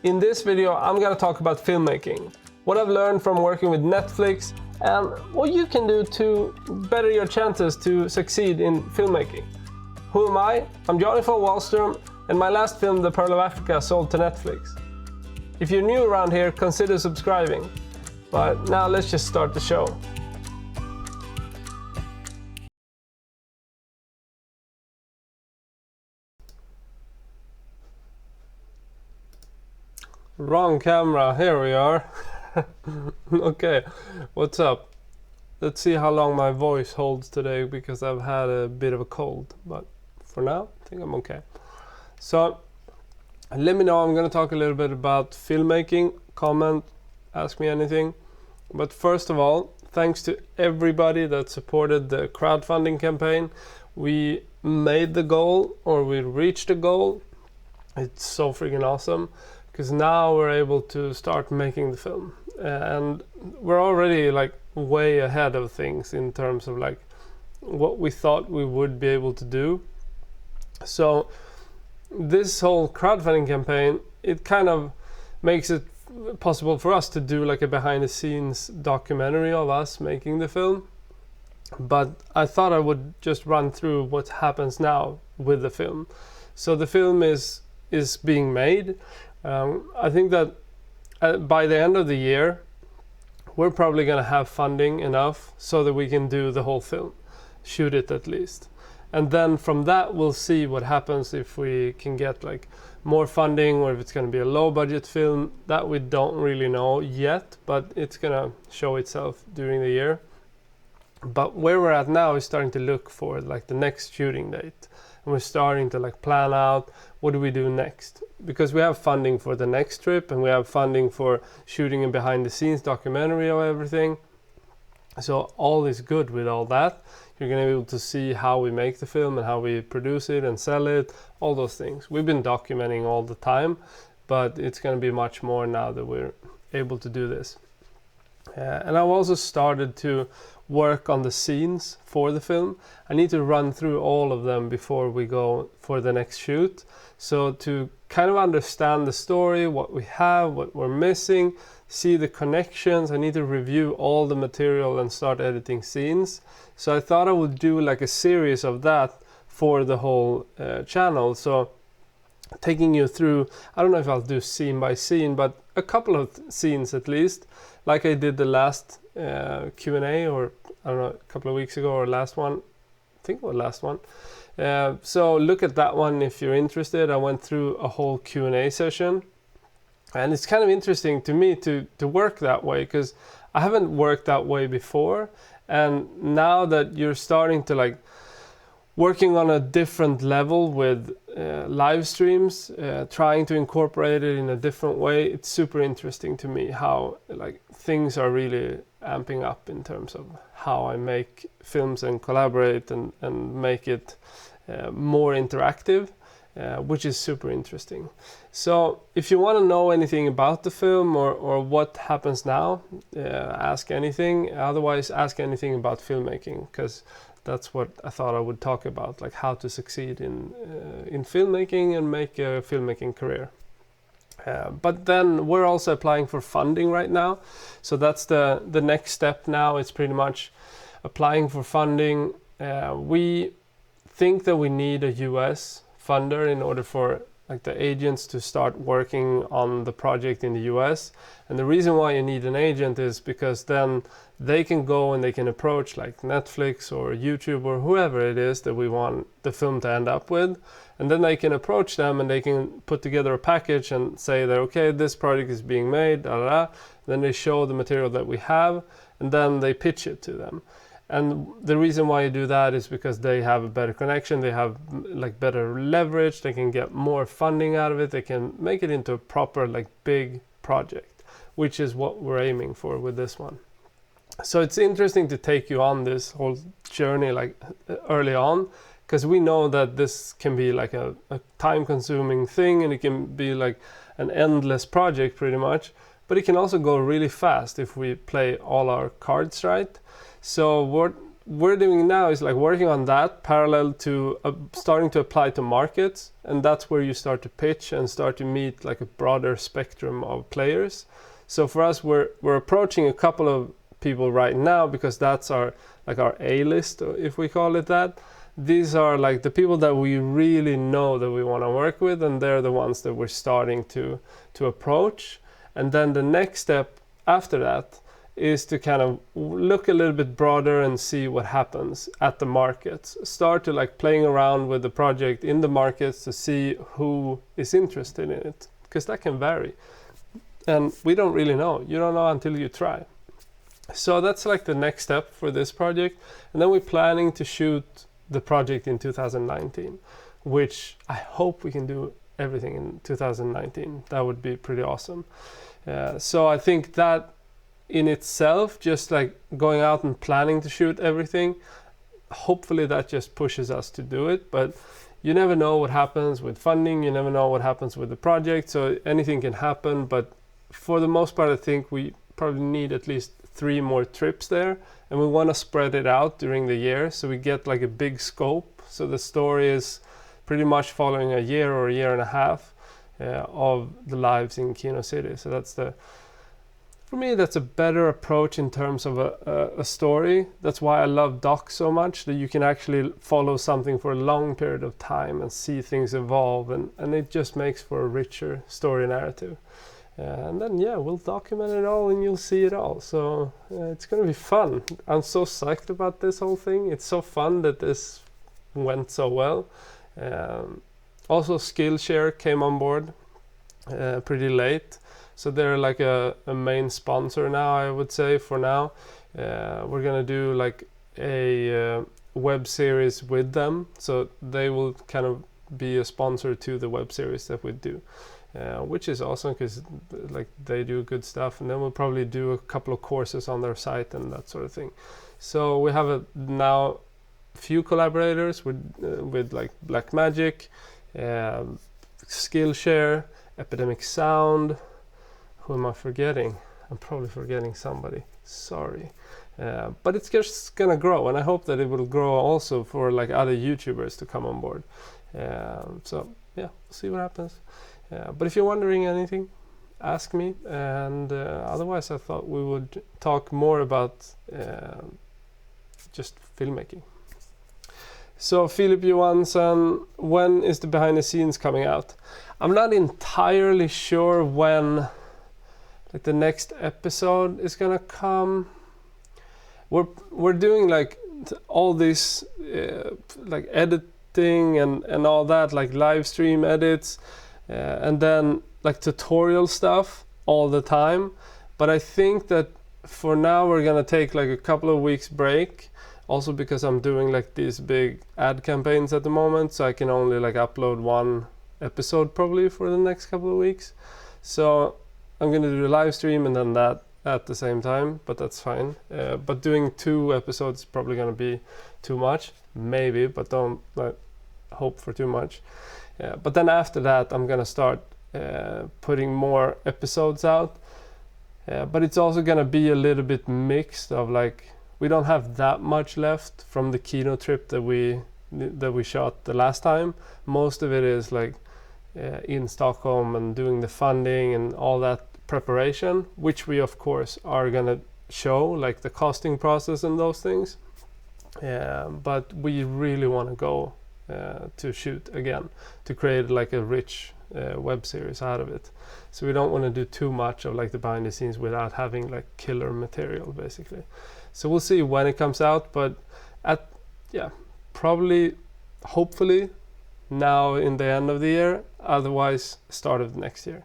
In this video, I'm gonna talk about filmmaking, what I've learned from working with Netflix, and what you can do to better your chances to succeed in filmmaking. Who am I? I'm Johnny von Wallström, and my last film, The Pearl of Africa, sold to Netflix. If you're new around here, consider subscribing. But now let's just start the show. Wrong camera, here we are. Okay, what's up? Let's see how long my voice holds today because I've had a bit of a cold, but for now, I think I'm okay. So, let me know, I'm gonna talk a little bit about filmmaking, comment, ask me anything. But first of all, thanks to everybody that supported the crowdfunding campaign. We made the goal, or we reached the goal. It's so freaking awesome. Because now we're able to start making the film, and we're already like way ahead of things in terms of like what we thought we would be able to do. So this whole crowdfunding campaign, it kind of makes it possible for us to do like a behind the scenes documentary of us making the film. But I thought I would just run through what happens now with the film. So the film is being made. I think that by the end of the year, we're probably going to have funding enough so that we can do the whole film, shoot it at least. And then from that, we'll see what happens if we can get like more funding or if it's going to be a low budget film. That we don't really know yet, but it's going to show itself during the year. But where we're at now is starting to look for like the next shooting date. And we're starting to like plan out what do we do next, because we have funding for the next trip and we have funding for shooting a behind the scenes documentary of everything. So all is good with all that. You're going to be able to see how we make the film and how we produce it and sell it, all those things. We've been documenting all the time, but it's going to be much more now that we're able to do this. And I've also started to work on the scenes for the film. I need to run through all of them before we go for the next shoot. So to kind of understand the story, what we have, what we're missing, see the connections, I need to review all the material and start editing scenes. So I thought I would do like a series of that for the whole channel. So taking you through, I don't know if I'll do scene by scene, but a couple of scenes at least, like I did the last Q&A, or I don't know, a couple of weeks ago, or last one, I think it was last one. So look at that one if you're interested. I went through a whole Q&A session, and it's kind of interesting to me to work that way, because I haven't worked that way before. And now that you're starting to like working on a different level with live streams, trying to incorporate it in a different way, it's super interesting to me how like things are really amping up in terms of how I make films and collaborate and make it more interactive, which is super interesting. So if you want to know anything about the film or what happens now, ask anything. Otherwise, ask anything about filmmaking, because that's what I thought I would talk about, like how to succeed in filmmaking and make a filmmaking career. But then we're also applying for funding right now. So that's the next step now. It's pretty much applying for funding. We think that we need a US funder in order for like the agents to start working on the project in the US. And the reason why you need an agent is because then they can go and they can approach like Netflix or YouTube or whoever it is that we want the film to end up with. And then they can approach them and they can put together a package and say that, okay, this project is being made, da, da, da. Then they show the material that we have, and then they pitch it to them. And the reason why you do that is because they have a better connection, they have like better leverage, they can get more funding out of it, they can make it into a proper like big project, which is what we're aiming for with this one. So it's interesting to take you on this whole journey like early on, because we know that this can be like a time-consuming thing, and it can be like an endless project pretty much, but it can also go really fast if we play all our cards right. So what we're doing now is like working on that parallel to starting to apply to markets, and that's where you start to pitch and start to meet like a broader spectrum of players. So for us, we're approaching a couple of people right now because that's our A-list, if we call it that. These are like the people that we really know that we want to work with, and they're the ones that we're starting to approach. And then the next step after that is to kind of look a little bit broader and see what happens at the markets. Start to like playing around with the project in the markets to see who is interested in it, because that can vary. And we don't really know. You don't know until you try. So that's like the next step for this project. And then we're planning to shoot the project in 2019, which I hope we can do everything in 2019. That would be pretty awesome. So I think that in itself, just like going out and planning to shoot everything, hopefully that just pushes us to do it. But you never know what happens with funding. You never know what happens with the project. So anything can happen. But for the most part, I think we probably need at least 3 more trips there, and we want to spread it out during the year so we get like a big scope. So the story is pretty much following a year or a year and a half of the lives in Kino City. So for me, that's a better approach in terms of a story. That's why I love docs so much, that you can actually follow something for a long period of time and see things evolve, and it just makes for a richer story narrative. And then we'll document it all and you'll see it all. So it's gonna be fun. I'm so psyched about this whole thing. It's so fun that this went so well. Also, Skillshare came on board pretty late, so they're like a main sponsor now, I would say, for now. We're gonna do like a web series with them, so they will kind of be a sponsor to the web series that we do. Which is awesome because like they do good stuff, and then we'll probably do a couple of courses on their site and that sort of thing. So we have now few collaborators with like Black Magic, Skillshare, Epidemic Sound. Who am I forgetting? I'm probably forgetting somebody. Sorry. But it's just gonna grow, and I hope that it will grow also for like other YouTubers to come on board. So yeah, we'll see what happens. But if you're wondering anything, ask me. And otherwise, I thought we would talk more about just filmmaking. So Filip Johansson, when is the behind the scenes coming out? I'm not entirely sure when like the next episode is gonna come. We're doing like all this like editing and all that, like live stream edits. And then like tutorial stuff all the time. But I think that for now we're gonna take like a couple of weeks break, also because I'm doing like these big ad campaigns at the moment, so I can only like upload 1 episode probably for the next couple of weeks. So I'm gonna do the live stream and then that at the same time, but that's fine. But doing 2 episodes is probably gonna be too much, maybe, but don't hope for too much. But then after that, I'm gonna start putting more episodes out. But it's also gonna be a little bit mixed of like, we don't have that much left from the Kino trip that we shot the last time. Most of it is like in Stockholm and doing the funding and all that preparation, which we of course are gonna show, like the costing process and those things. But we really want to go to shoot again, to create like a rich web series out of it. So we don't want to do too much of like the behind the scenes without having like killer material basically. So we'll see when it comes out, but probably hopefully now in the end of the year, otherwise start of next year.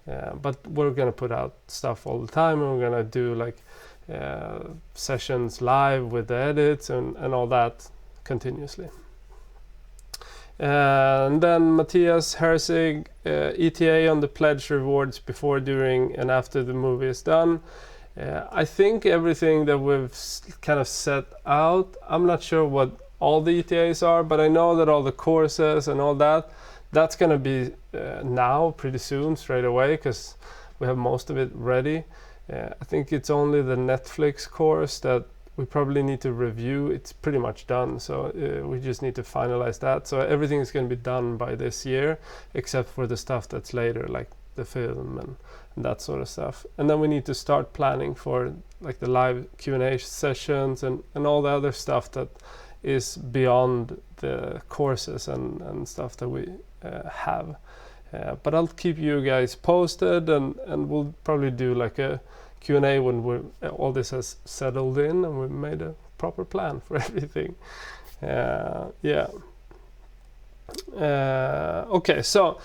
But we're gonna put out stuff all the time, and we're gonna do like sessions live with the edits and all that continuously. And then Matthias Herzig, ETA on the pledge rewards before, during, and after the movie is done. I think everything that we've kind of set out, I'm not sure what all the ETAs are, but I know that all the courses and all that, that's going to be now pretty soon, straight away, because we have most of it ready. I think it's only the Netflix course that we probably need to review. It's pretty much done, so we just need to finalize that. So everything is going to be done by this year, except for the stuff that's later, like the film and that sort of stuff. And then we need to start planning for like the live Q&A sessions and all the other stuff that is beyond the courses and stuff that we have. But I'll keep you guys posted, and we'll probably do like a Q&A when all this has settled in and we've made a proper plan for everything. Okay, so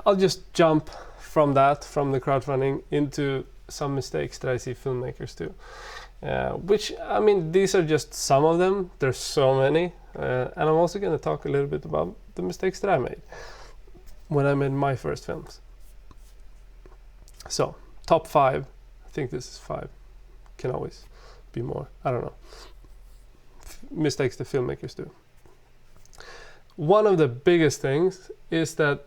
I'll just jump from the crowdfunding into some mistakes that I see filmmakers do. Which, I mean, these are just some of them. There's so many. And I'm also going to talk a little bit about the mistakes that I made when I made my first films. So, top 5. I think this is 5. Can always be more. I don't know. Mistakes the filmmakers do. One of the biggest things is that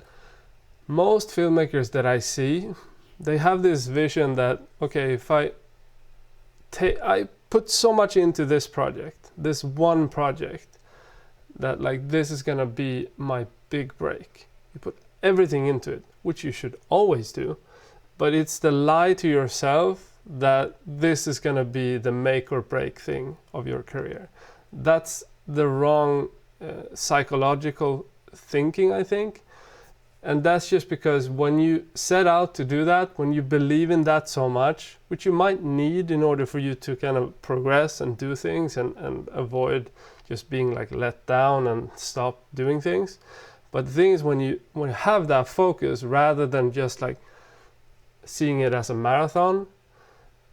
most filmmakers that I see, they have this vision that, okay, if I put so much into this project, this one project, that like this is gonna be my big break. You put everything into it, which you should always do, but it's the lie to yourself that this is gonna be the make or break thing of your career. That's the wrong psychological thinking, I think. And that's just because when you set out to do that, when you believe in that so much, which you might need in order for you to kind of progress and do things and avoid just being like let down and stop doing things. But the thing is, when you have that focus rather than just like seeing it as a marathon,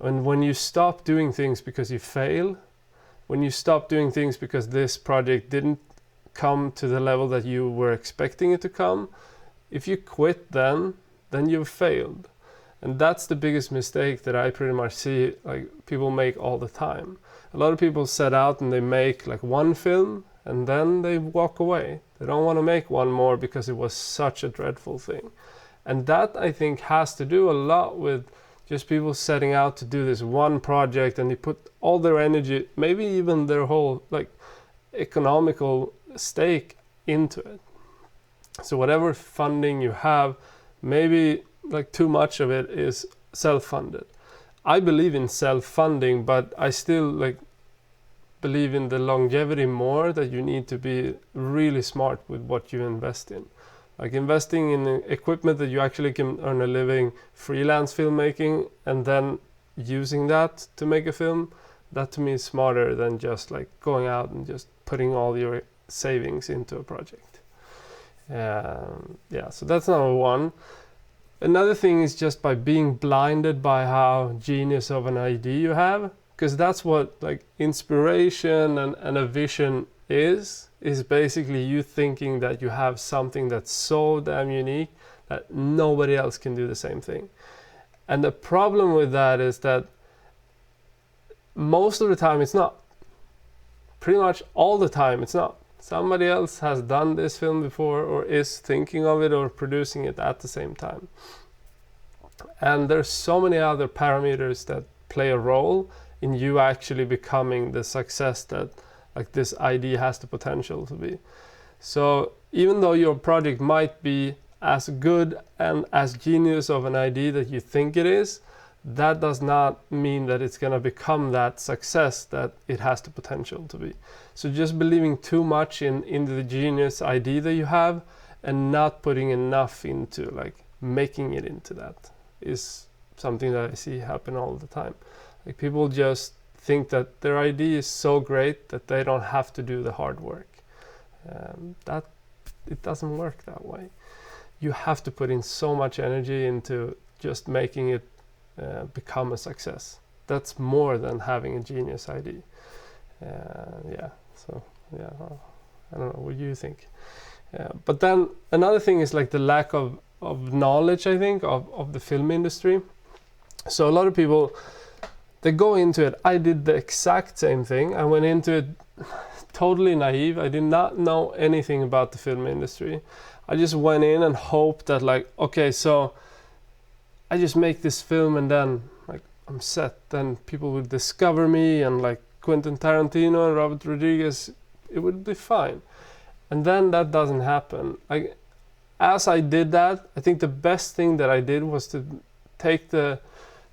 and when you stop doing things because you fail, when you stop doing things because this project didn't come to the level that you were expecting it to come, if you quit then you've failed. And that's the biggest mistake that I pretty much see like people make all the time. A lot of people set out and they make like one film and then they walk away. They don't want to make one more because it was such a dreadful thing. And that, I think, has to do a lot with just people setting out to do this one project, and they put all their energy, maybe even their whole like economical stake into it. So whatever funding you have, maybe like too much of it is self-funded. I believe in self-funding, but I still like believe in the longevity more, that you need to be really smart with what you invest in. Like investing in equipment that you actually can earn a living freelance filmmaking and then using that to make a film, that to me is smarter than just like going out and just putting all your savings into a project. So that's number one. Another thing is just by being blinded by how genius of an idea you have, because that's what like inspiration and a vision is basically you thinking that you have something that's so damn unique that nobody else can do the same thing. And the problem with that is that most of the time it's not. Pretty much all the time it's not. Somebody else has done this film before or is thinking of it or producing it at the same time. And there's so many other parameters that play a role in you actually becoming the success that like this idea has the potential to be. So even though your project might be as good and as genius of an idea that you think it is, that does not mean that it's going to become that success that it has the potential to be. So just believing too much in the genius idea that you have and not putting enough into like making it into that is something that I see happen all the time. Like people just think that their idea is so great that they don't have to do the hard work. That it doesn't work that way. You have to put in so much energy into just making it become a success. That's more than having a genius idea. I don't know, what do you think? But then another thing is like the lack of knowledge, I think, of the film industry. So a lot of people, they go into it. I did the exact same thing. I went into it totally naive. I did not know anything about the film industry. I just went in and hoped that like, okay, so I just make this film and then like I'm set, then people will discover me, and like Quentin Tarantino and Robert Rodriguez, it would be fine. And then that doesn't happen. As I did that, I think the best thing that I did was to take the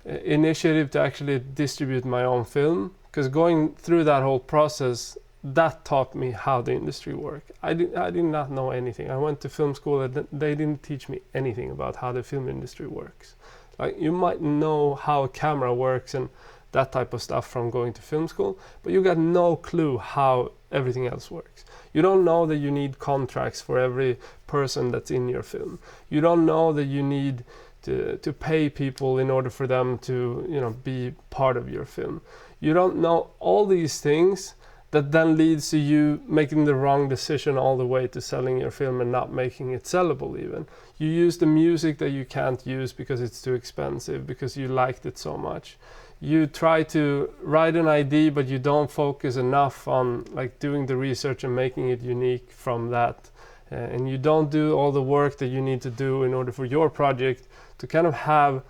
initiative to actually distribute my own film, because going through that whole process, that taught me how the industry works. I did not know anything. I went to film school and they didn't teach me anything about how the film industry works. Like, you might know how a camera works and that type of stuff from going to film school, but you got no clue how everything else works. You don't know that you need contracts for every person that's in your film. You don't know that you need to pay people in order for them to, you know, be part of your film. You don't know all these things that then leads to you making the wrong decision all the way to selling your film and not making it sellable even. You use the music that you can't use because it's too expensive, because you liked it so much. You try to write an idea, but you don't focus enough on like doing the research and making it unique from that. And you don't do all the work that you need to do in order for your project to kind of have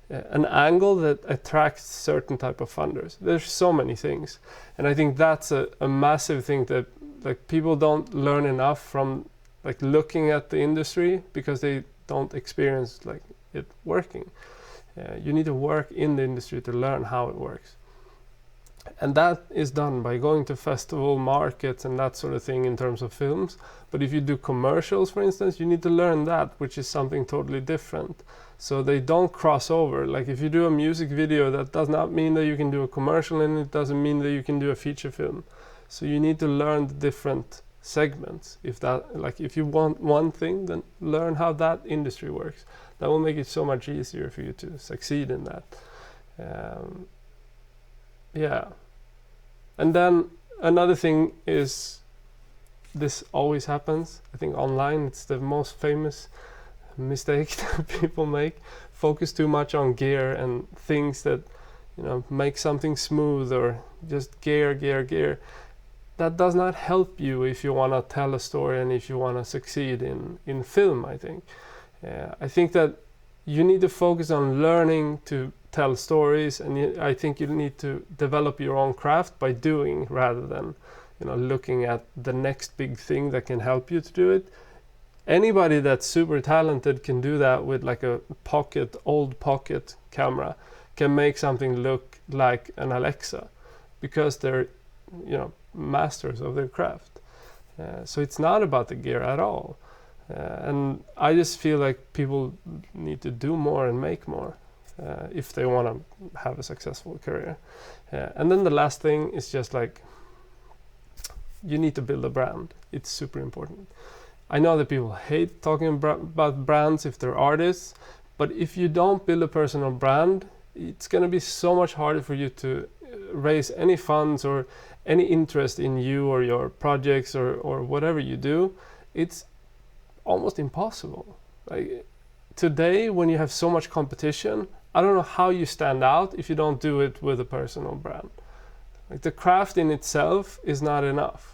an angle that attracts certain type of funders. There's so many things. And I think that's a massive thing that like people don't learn enough from like looking at the industry, because they don't experience like it working. You need to work in the industry to learn how it works. And that is done by going to festival markets and that sort of thing in terms of films. But if you do commercials, for instance, you need to learn that, which is something totally different. So they don't cross over. Like if you do a music video, that does not mean that you can do a commercial, and it doesn't mean that you can do a feature film. So you need to learn the different segments. If you want one thing, then learn how that industry works. That will make it so much easier for you to succeed in that. Yeah. And then another thing is, this always happens. I think online it's the most famous mistake that people make. Focus too much on gear and things that, you know, make something smooth, or just gear. That does not help you if you want to tell a story and if you want to succeed in film, I think. I think that you need to focus on learning to tell stories, and I think you need to develop your own craft by doing, rather than, you know, looking at the next big thing that can help you to do it. Anybody that's super talented can do that with like a old pocket camera, can make something look like an Alexa, because they're, you know, masters of their craft. So it's not about the gear at all. And I just feel like people need to do more and make more if they want to have a successful career. And then the last thing is just like, you need to build a brand. It's super important. I know that people hate talking about brands if they're artists, but if you don't build a personal brand, it's going to be so much harder for you to raise any funds or any interest in you or your projects or whatever you do. It's almost impossible. Like today, when you have so much competition, I don't know how you stand out if you don't do it with a personal brand. Like the craft in itself is not enough.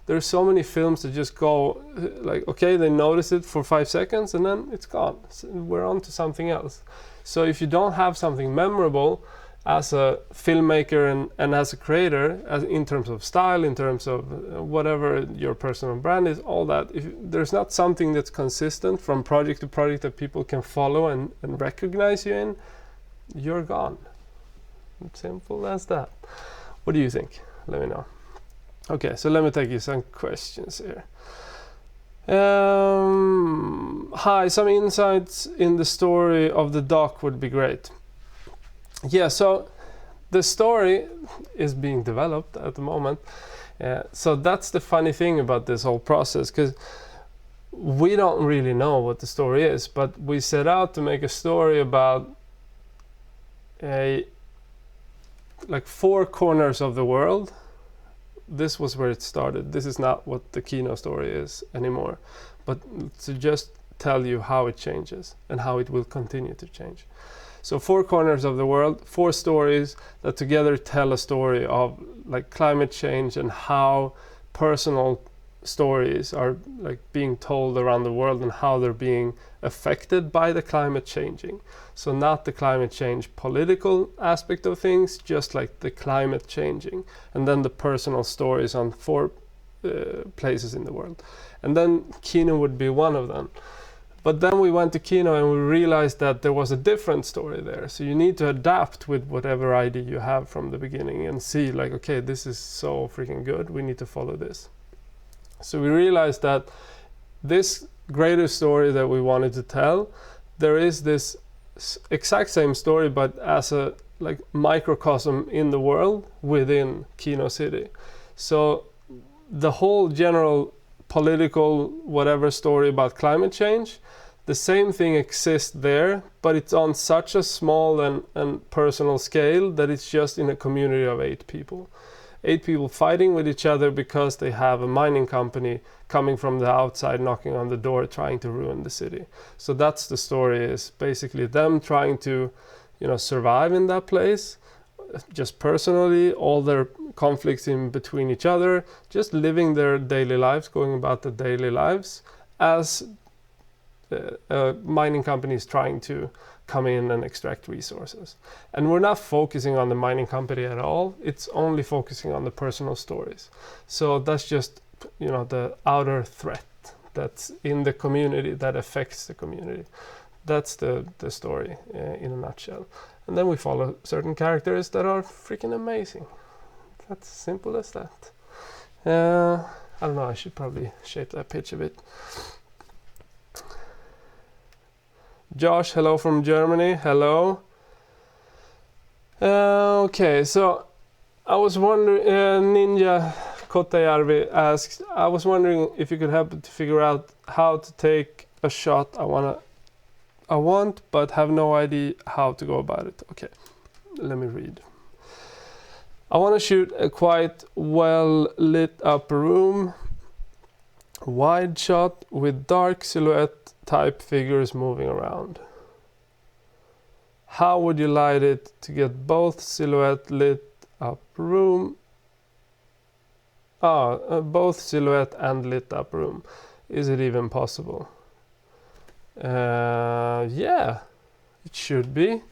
There's so many films that just go like, okay, they notice it for 5 seconds and then it's gone. So we're on to something else. So if you don't have something memorable as a filmmaker and as a creator, in terms of style, in terms of whatever your personal brand is, all that, if there's not something that's consistent from project to project that people can follow and recognize you in, you're gone. Simple as that. What do you think? Let me know. Okay, so let me take you some questions here. Hi, some insights in the story of the doc would be great. Yeah, so the story is being developed at the moment. So that's the funny thing about this whole process, because we don't really know what the story is, but we set out to make a story about like 4 corners of the world. This was where it started. This is not what the Kino story is anymore, but to just tell you how it changes and how it will continue to change. So 4 corners of the world, 4 stories that together tell a story of like climate change and how personal stories are like being told around the world and how they're being affected by the climate changing. So not the climate change political aspect of things, just like the climate changing, and then the personal stories on 4 places in the world. And then Kino would be one of them. But then we went to Kino and we realized that there was a different story there. So you need to adapt with whatever idea you have from the beginning and see like, okay, this is so freaking good, we need to follow this. So we realized that this greater story that we wanted to tell, there is this exact same story, but as a like microcosm in the world within Kino City. So the whole general political whatever story about climate change, the same thing exists there, but it's on such a small and personal scale that it's just in a community of 8 people. 8 people fighting with each other because they have a mining company coming from the outside knocking on the door trying to ruin the city. So that's the story, is basically them trying to, survive in that place, just personally, all their conflicts in between each other, just living their daily lives, going about their daily lives as mining companies trying to come in and extract resources. And we're not focusing on the mining company at all. It's only focusing on the personal stories. So that's just, the outer threat that's in the community that affects the community. That's the story in a nutshell. And then we follow certain characters that are freaking amazing. That's simple as that. I don't know, I should probably shape that pitch a bit. Josh, hello from Germany. Hello. Okay, so I was wondering, Ninja Kotajärvi asked, I was wondering if you could help to figure out how to take a shot I want, but have no idea how to go about it. Okay, let me read. I want to shoot a quite well lit up room, wide shot with dark silhouette type figures moving around. How would you light it to get both silhouette lit up room? Both silhouette and lit up room. Is it even possible? Yeah, it should be.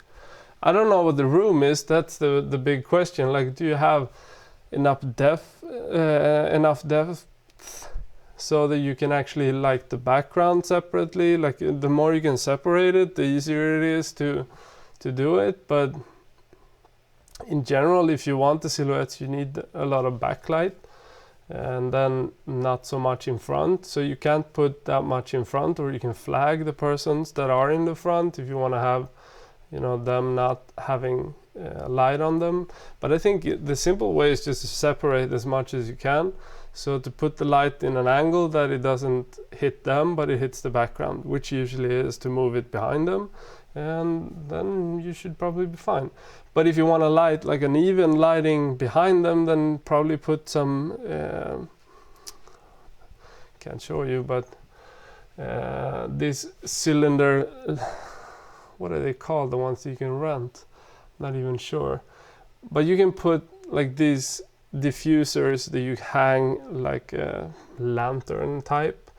I don't know what the room is. That's the big question. Like, do you have enough depth so that you can actually light the background separately? Like, the more you can separate it, the easier it is to do it. But in general, if you want the silhouettes, you need a lot of backlight, and then not so much in front. So you can't put that much in front, or you can flag the persons that are in the front if you want to have, them not having light on them. But I think the simple way is just to separate as much as you can. So to put the light in an angle that it doesn't hit them, but it hits the background, which usually is to move it behind them, and then you should probably be fine. But if you want to light like an even lighting behind them, then probably put some, can't show you, but this cylinder, what are they called, the ones you can rent? Not even sure. But you can put like these diffusers that you hang like a lantern type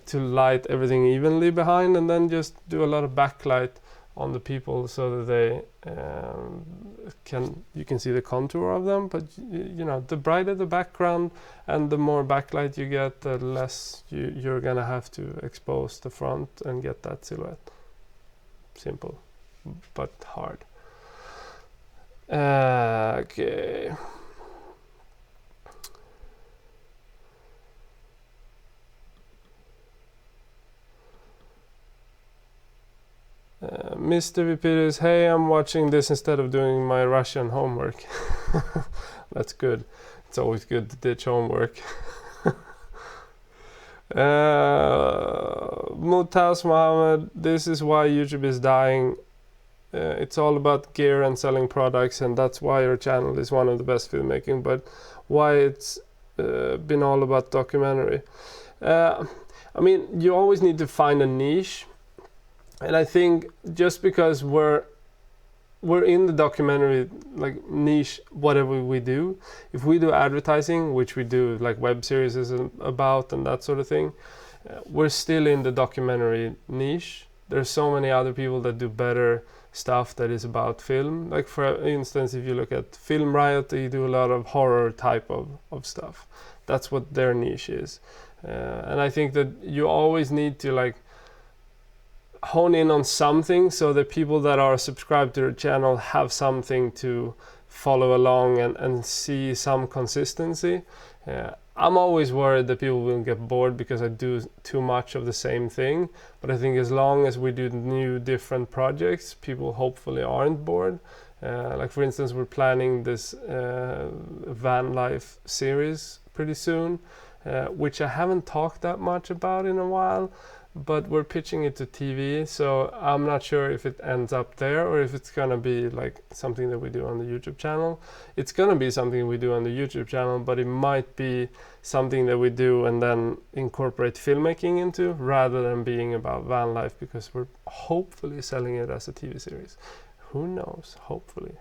to light everything evenly behind, and then just do a lot of backlight on the people so that they you can see the contour of them. But the brighter the background and the more backlight you get, the less you're gonna have to expose the front and get that silhouette. Simple but hard. Okay. Mr. Vipidis, hey, I'm watching this instead of doing my Russian homework. That's good. It's always good to ditch homework. Mutaz Mohammed, this is why YouTube is dying. It's all about gear and selling products, and that's why your channel is one of the best filmmaking, but why it's been all about documentary. You always need to find a niche. And I think just because we're we're in the documentary like niche, whatever we do. If we do advertising, which we do, like web series is about and that sort of thing, we're still in the documentary niche. There's so many other people that do better stuff that is about film. Like for instance, if you look at Film Riot, they do a lot of horror type of stuff. That's what their niche is. And I think that you always need to like hone in on something so that people that are subscribed to the channel have something to follow along and see some consistency. I'm always worried that people will get bored because I do too much of the same thing, but I think as long as we do new different projects, people hopefully aren't bored. Like for instance, we're planning this van life series pretty soon, which I haven't talked that much about in a while, but we're pitching it to TV, so I'm not sure if it ends up there or if it's gonna be like something that we do on the YouTube channel. It's gonna be something we do on the YouTube channel, but it might be something that we do and then incorporate filmmaking into, rather than being about van life, because we're hopefully selling it as a TV series. Who knows? Hopefully.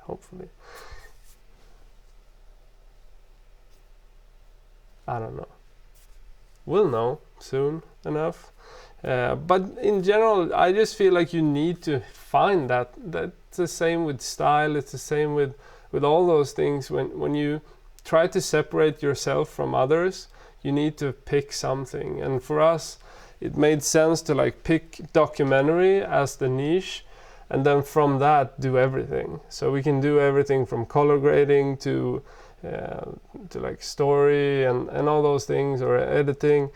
I don't know. We'll know soon enough. But in general, I just feel like you need to find that. That's the same with style. It's the same with all those things. When you try to separate yourself from others, you need to pick something. And for us, it made sense to like pick documentary as the niche, and then from that do everything. So we can do everything from color grading to like story and all those things, or editing.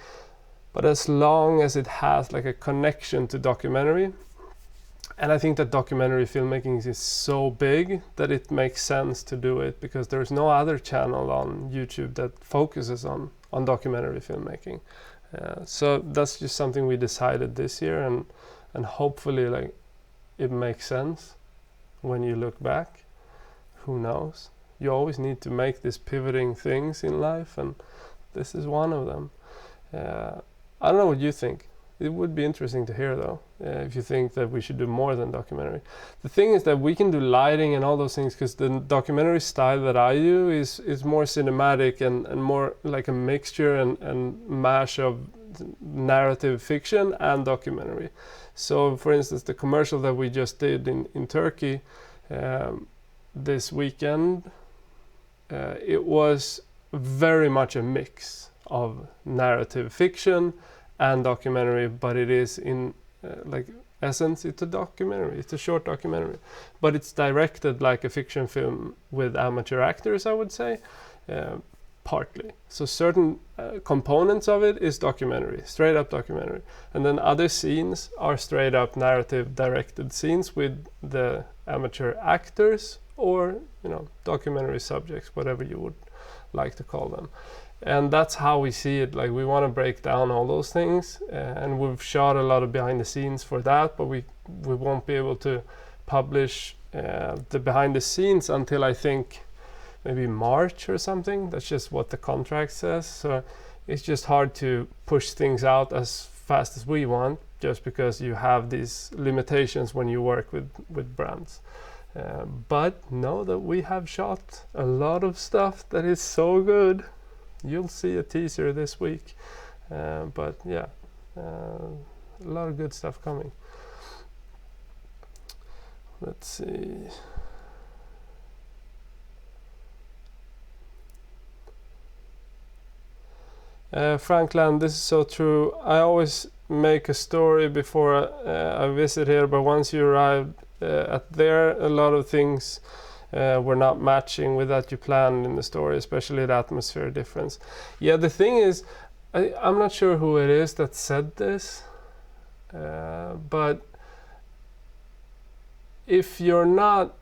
But as long as it has like a connection to documentary, and I think that documentary filmmaking is so big that it makes sense to do it, because there's no other channel on YouTube that focuses on documentary filmmaking. So that's just something we decided this year, and hopefully like it makes sense when you look back. Who knows? You always need to make these pivoting things in life, and this is one of them. I don't know what you think. It would be interesting to hear though, if you think that we should do more than documentary. The thing is that we can do lighting and all those things, because the documentary style that I do is more cinematic and more like a mixture and mash of narrative fiction and documentary. So for instance, the commercial that we just did in Turkey this weekend, it was very much a mix of narrative fiction and documentary, but it is in like essence it's a documentary. It's a short documentary, but it's directed like a fiction film with amateur actors, I would say, partly. So certain components of it is documentary, straight up documentary, and then other scenes are straight up narrative directed scenes with the amateur actors, or documentary subjects, whatever you would like to call them. And that's how we see it. Like, we want to break down all those things, and we've shot a lot of behind the scenes for that, but we won't be able to publish the behind the scenes until I think maybe March or something. That's just what the contract says. So it's just hard to push things out as fast as we want, just because you have these limitations when you work with brands. But know that we have shot a lot of stuff that is so good. You'll see a teaser this week, but yeah, a lot of good stuff coming. Let's see. Frankland, this is so true. I always make a story before I visit here, but once you arrive at there, a lot of things were not matching with that you planned in the story, especially the atmosphere difference. Yeah, the thing is, I'm not sure who it is that said this, but if you're not,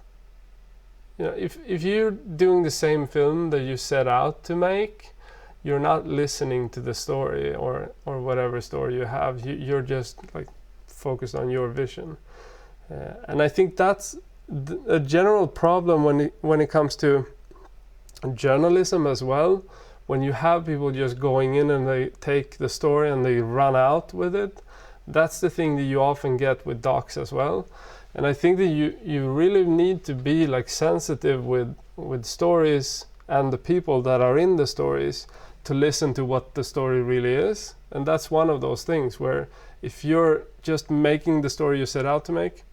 if you're doing the same film that you set out to make, you're not listening to the story or whatever story you have. You're just like focused on your vision, and I think that's a general problem when it comes to journalism as well. When you have people just going in and they take the story and they run out with it, that's the thing that you often get with docs as well. And I think that you really need to be like sensitive with stories and the people that are in the stories to listen to what the story really is. And that's one of those things where if you're just making the story you set out to make,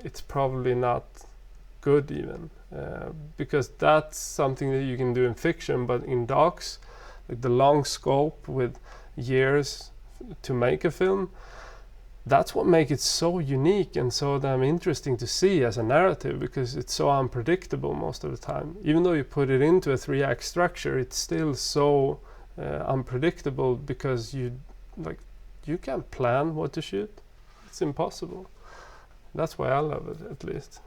it's probably not good even, because that's something that you can do in fiction, but in docs, like the long scope with years to make a film, that's what makes it so unique and so damn interesting to see as a narrative, because it's so unpredictable most of the time. Even though you put it into a 3-act structure, it's still so unpredictable, because you can't plan what to shoot. It's impossible. That's why I love it, at least.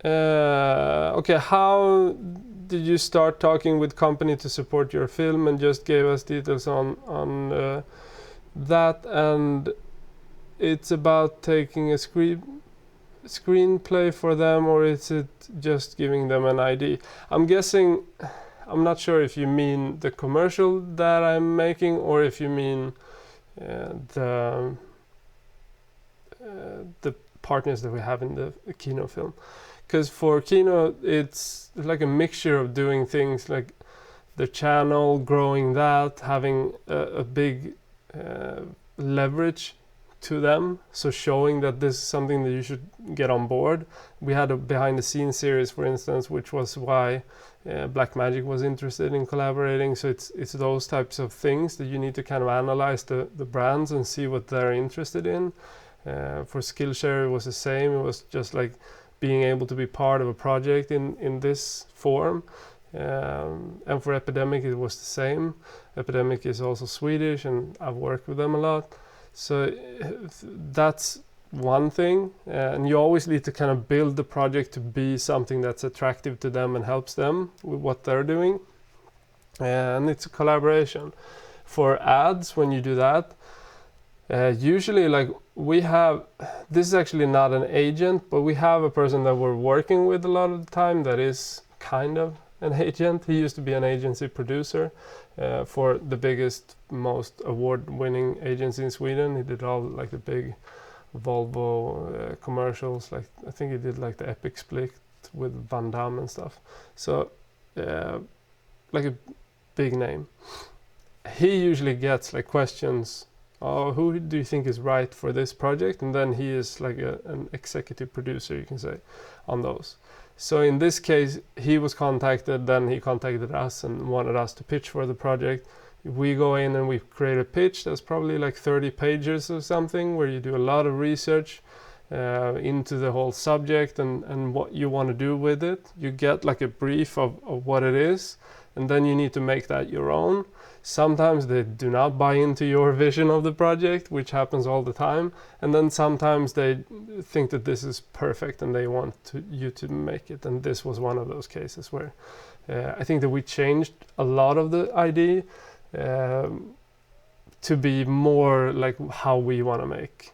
Okay, how did you start talking with company to support your film, and just gave us details on that? And it's about taking a screenplay for them, or is it just giving them an ID? I'm guessing, I'm not sure if you mean the commercial that I'm making, or if you mean the partners that we have in the Kino film. Because for Kino, it's like a mixture of doing things like the channel, growing that, having a big leverage to them, so showing that this is something that you should get on board. We had a behind the scenes series, for instance, which was why Black Magic was interested in collaborating. So it's those types of things that you need to kind of analyze the brands and see what they're interested in. For Skillshare, it was the same. It was just like being able to be part of a project in this form. And for Epidemic, it was the same. Epidemic is also Swedish, and I've worked with them a lot. So that's one thing. And you always need to kind of build the project to be something that's attractive to them and helps them with what they're doing. And it's a collaboration. For ads, when you do that, usually like we have, this is actually not an agent, but we have a person that we're working with a lot of the time that is kind of an agent. He used to be an agency producer for the biggest, most award-winning agency in Sweden. He did all like the big Volvo commercials. Like I think he did like the Epic Split with Van Damme and stuff. So like a big name. He usually gets like questions, oh, who do you think is right for this project? And then he is like an executive producer, you can say, on those. So in this case, he was contacted, then he contacted us and wanted us to pitch for the project. We go in and we create a pitch that's probably like 30 pages or something, where you do a lot of research into the whole subject and what you want to do with it. You get like a brief of what it is, and then you need to make that your own. Sometimes they do not buy into your vision of the project, which happens all the time. And then sometimes they think that this is perfect and they want you to make it. And this was one of those cases where I think that we changed a lot of the idea to be more like how we want to make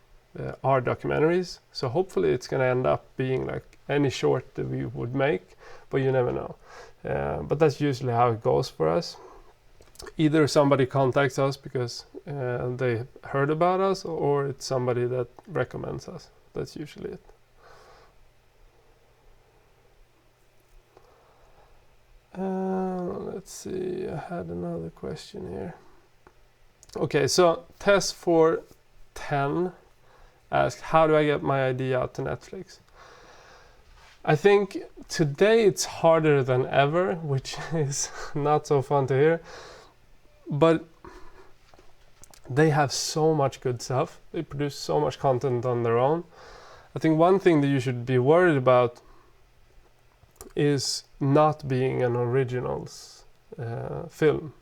our documentaries. So hopefully it's going to end up being like any short that we would make, but you never know. But that's usually how it goes for us. Either somebody contacts us because they heard about us, or it's somebody that recommends us. That's usually it. Let's see, I had another question here. Okay, so Tess for 10 asked, how do I get my idea out to Netflix? I think today it's harder than ever, which is not so fun to hear. But they have so much good stuff. They produce so much content on their own. I think one thing that you should be worried about is not being an originals film.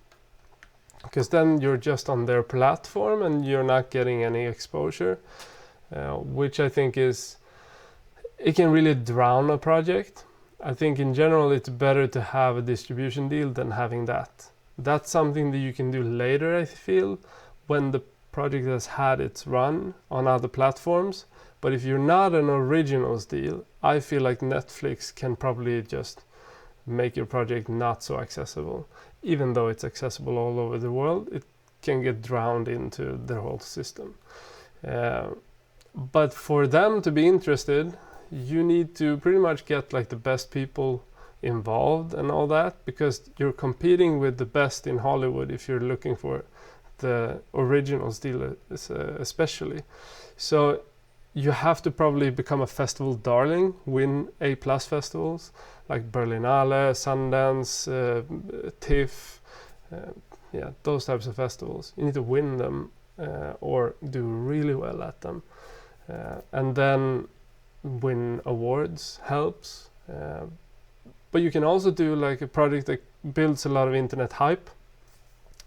Because then you're just on their platform and you're not getting any exposure, which I think it can really drown a project. I think in general it's better to have a distribution deal than having that. That's something that you can do later, I feel, when the project has had its run on other platforms. But if you're not an originals deal, I feel like Netflix can probably just make your project not so accessible. Even though it's accessible all over the world, it can get drowned into their whole system. But for them to be interested, you need to pretty much get like the best people involved and all that, because you're competing with the best in Hollywood if you're looking for the original still, especially. So you have to probably become a festival darling, win A+ festivals like Berlinale, Sundance, TIFF, those types of festivals. You need to win them or do really well at them, and then win awards helps. But you can also do like a project that builds a lot of internet hype.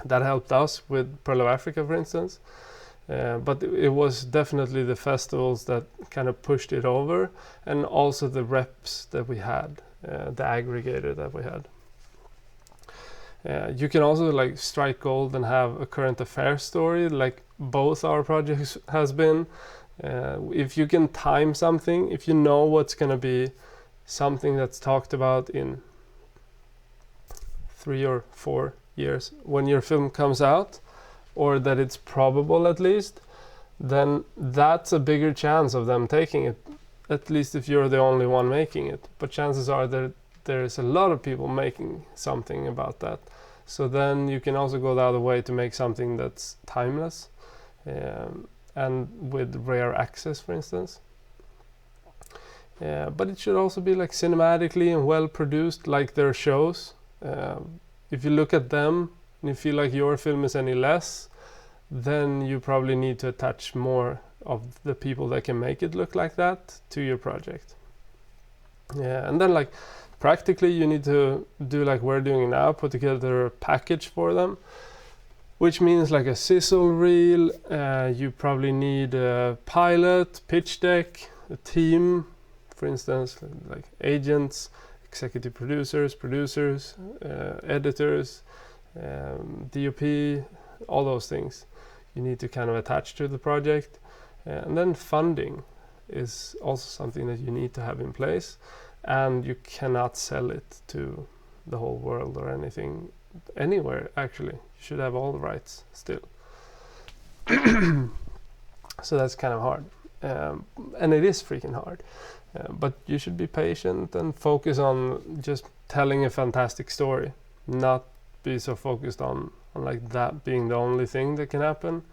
That helped us with Pearl of Africa, for instance. But it was definitely the festivals that kind of pushed it over, and also the reps that we had, the aggregator that we had. You can also like strike gold and have a current affairs story, like both our projects has been. If you can time something, if you know what's going to be something that's talked about in 3 or 4 years when your film comes out, or that it's probable at least, then that's a bigger chance of them taking it, at least if you're the only one making it. But chances are that there's a lot of people making something about that. So then you can also go the other way to make something that's timeless, and with rare access, for instance. But it should also be like cinematically and well produced, like their shows. If you look at them and you feel like your film is any less, then you probably need to attach more of the people that can make it look like that to your project. And then like practically you need to do like we're doing now, put together a package for them, which means like a sizzle reel. You probably need a pilot, pitch deck, a team, for instance, like agents, executive producers, editors, DOP, all those things you need to kind of attach to the project. And then funding is also something that you need to have in place, and you cannot sell it to the whole world or anything, anywhere actually. You should have all the rights still. So that's kind of hard, and it is freaking hard. But you should be patient and focus on just telling a fantastic story, not be so focused on like that being the only thing that can happen.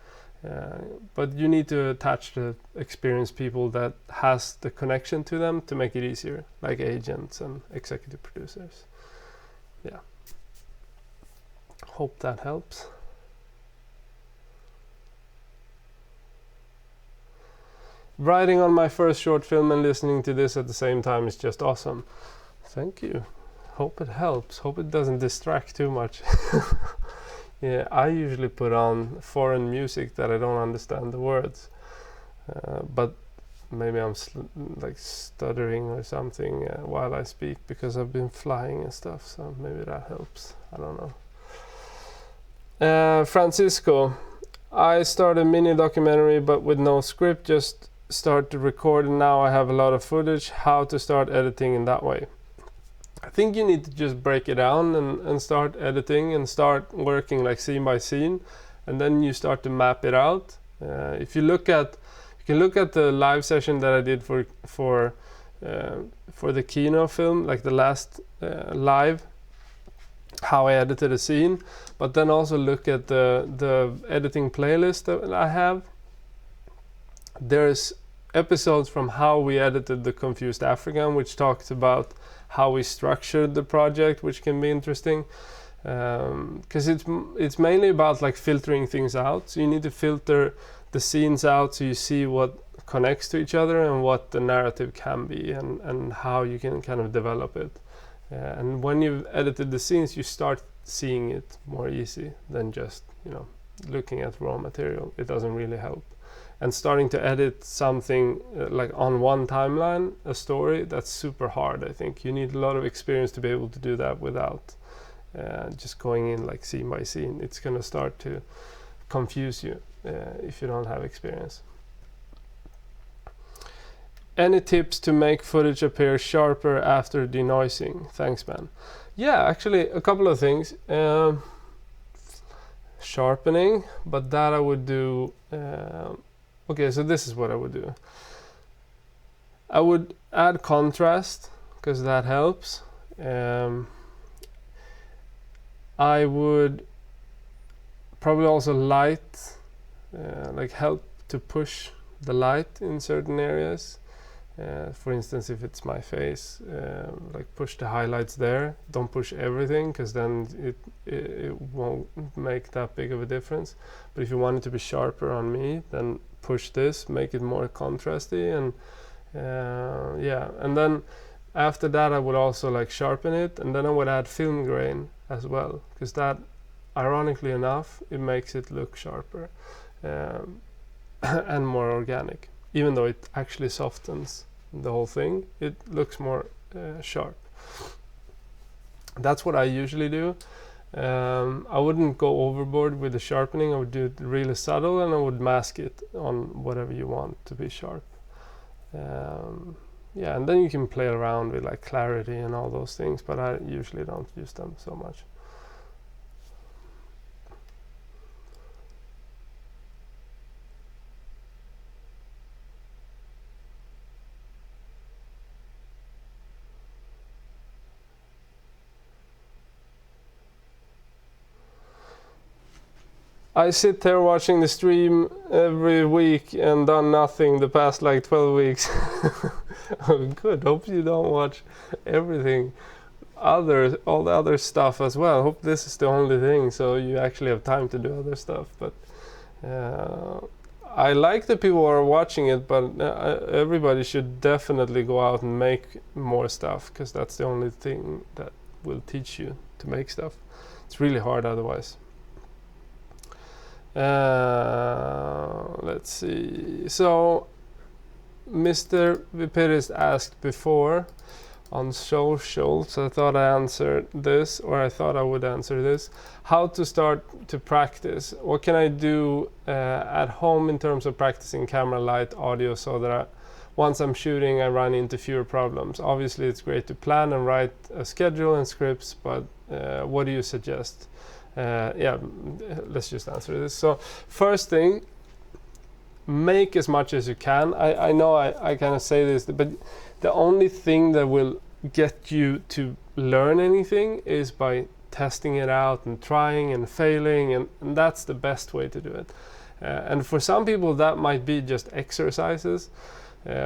But you need to attach the experienced people that has the connection to them to make it easier, like agents and executive producers. Yeah. Hope that helps. Writing on my first short film and listening to this at the same time is just awesome. Thank you. Hope it helps. Hope it doesn't distract too much. Yeah, I usually put on foreign music that I don't understand the words. But maybe I'm like stuttering or something while I speak, because I've been flying and stuff, so maybe that helps. I don't know. Francisco, I started a mini documentary but with no script, just start to record, and now I have a lot of footage. How to start editing in that way? I think you need to just break it down and start editing and start working like scene by scene, and then you start to map it out. If you can look at the live session that I did for the Kino film, like the last live, how I edited a scene, but then also look at the editing playlist that I have. There's episodes from how we edited The Confused African, which talks about how we structured the project, which can be interesting, because it's mainly about like filtering things out. So you need to filter the scenes out so you see what connects to each other and what the narrative can be, and how you can kind of develop it. And when you've edited the scenes, you start seeing it more easy than just looking at raw material. It doesn't really help. And starting to edit something like on one timeline, a story, that's super hard. I think you need a lot of experience to be able to do that without just going in like scene by scene. It's going to start to confuse you if you don't have experience. Any tips to make footage appear sharper after denoising? Thanks, man. Yeah, actually a couple of things. sharpening, but that I would do. Okay, so this is what I would do. I would add contrast because that helps. I would probably also light, like help to push the light in certain areas. For instance, if it's my face, like push the highlights there. Don't push everything because then it won't make that big of a difference. But if you want it to be sharper on me, then push this, make it more contrasty, and yeah. And then after that, I would also like sharpen it, and then I would add film grain as well, because that, ironically enough, it makes it look sharper and more organic. Even though it actually softens the whole thing, it looks more sharp. That's what I usually do. I wouldn't go overboard with the sharpening. I would do it really subtle, and I would mask it on whatever you want to be sharp. Yeah, and then you can play around with like clarity and all those things, but I usually don't use them so much. I sit there watching the stream every week and done nothing the past like 12 weeks. Oh, good. Hope you don't watch everything, all the other stuff as well. Hope this is the only thing, so you actually have time to do other stuff. But I like the people who are watching it, but everybody should definitely go out and make more stuff, because that's the only thing that will teach you to make stuff. It's really hard otherwise. Let's see. So Mr. Viperis asked before on social, so I thought I answered this, or I thought I would answer this. How to start to practice? What can I do at home in terms of practicing camera, light, audio, so that once I'm shooting I run into fewer problems? Obviously it's great to plan and write a schedule and scripts, but what do you suggest? Yeah, let's just answer this. So first thing, make as much as you can. I know I kind of say this, but the only thing that will get you to learn anything is by testing it out and trying and failing, and that's the best way to do it. And for some people that might be just exercises.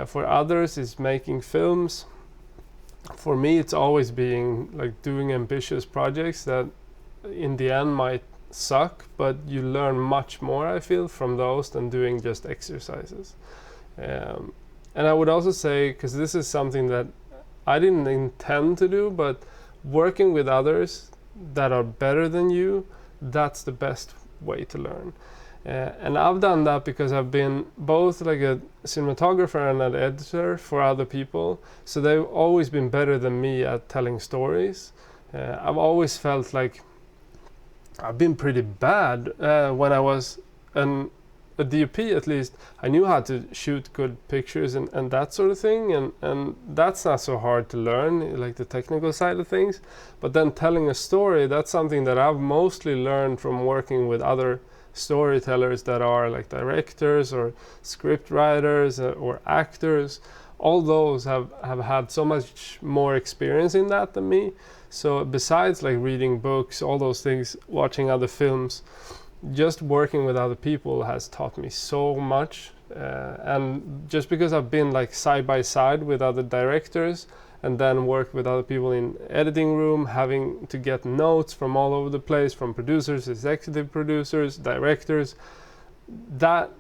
For others it's making films. For me it's always being like doing ambitious projects that in the end might suck, but you learn much more, I feel, from those than doing just exercises. And I would also say, because this is something that I didn't intend to do, but working with others that are better than you, that's the best way to learn. And I've done that because I've been both like a cinematographer and an editor for other people, so they've always been better than me at telling stories. I've always felt like I've been pretty bad when I was a DOP. At least I knew how to shoot good pictures and that sort of thing, and that's not so hard to learn, like the technical side of things. But then telling a story, that's something that I've mostly learned from working with other storytellers that are like directors or script writers or actors. All those have had so much more experience in that than me. So besides like reading books, all those things, watching other films, just working with other people has taught me so much. And just because I've been like side by side with other directors and then worked with other people in editing room, having to get notes from all over the place, from producers, executive producers, directors, that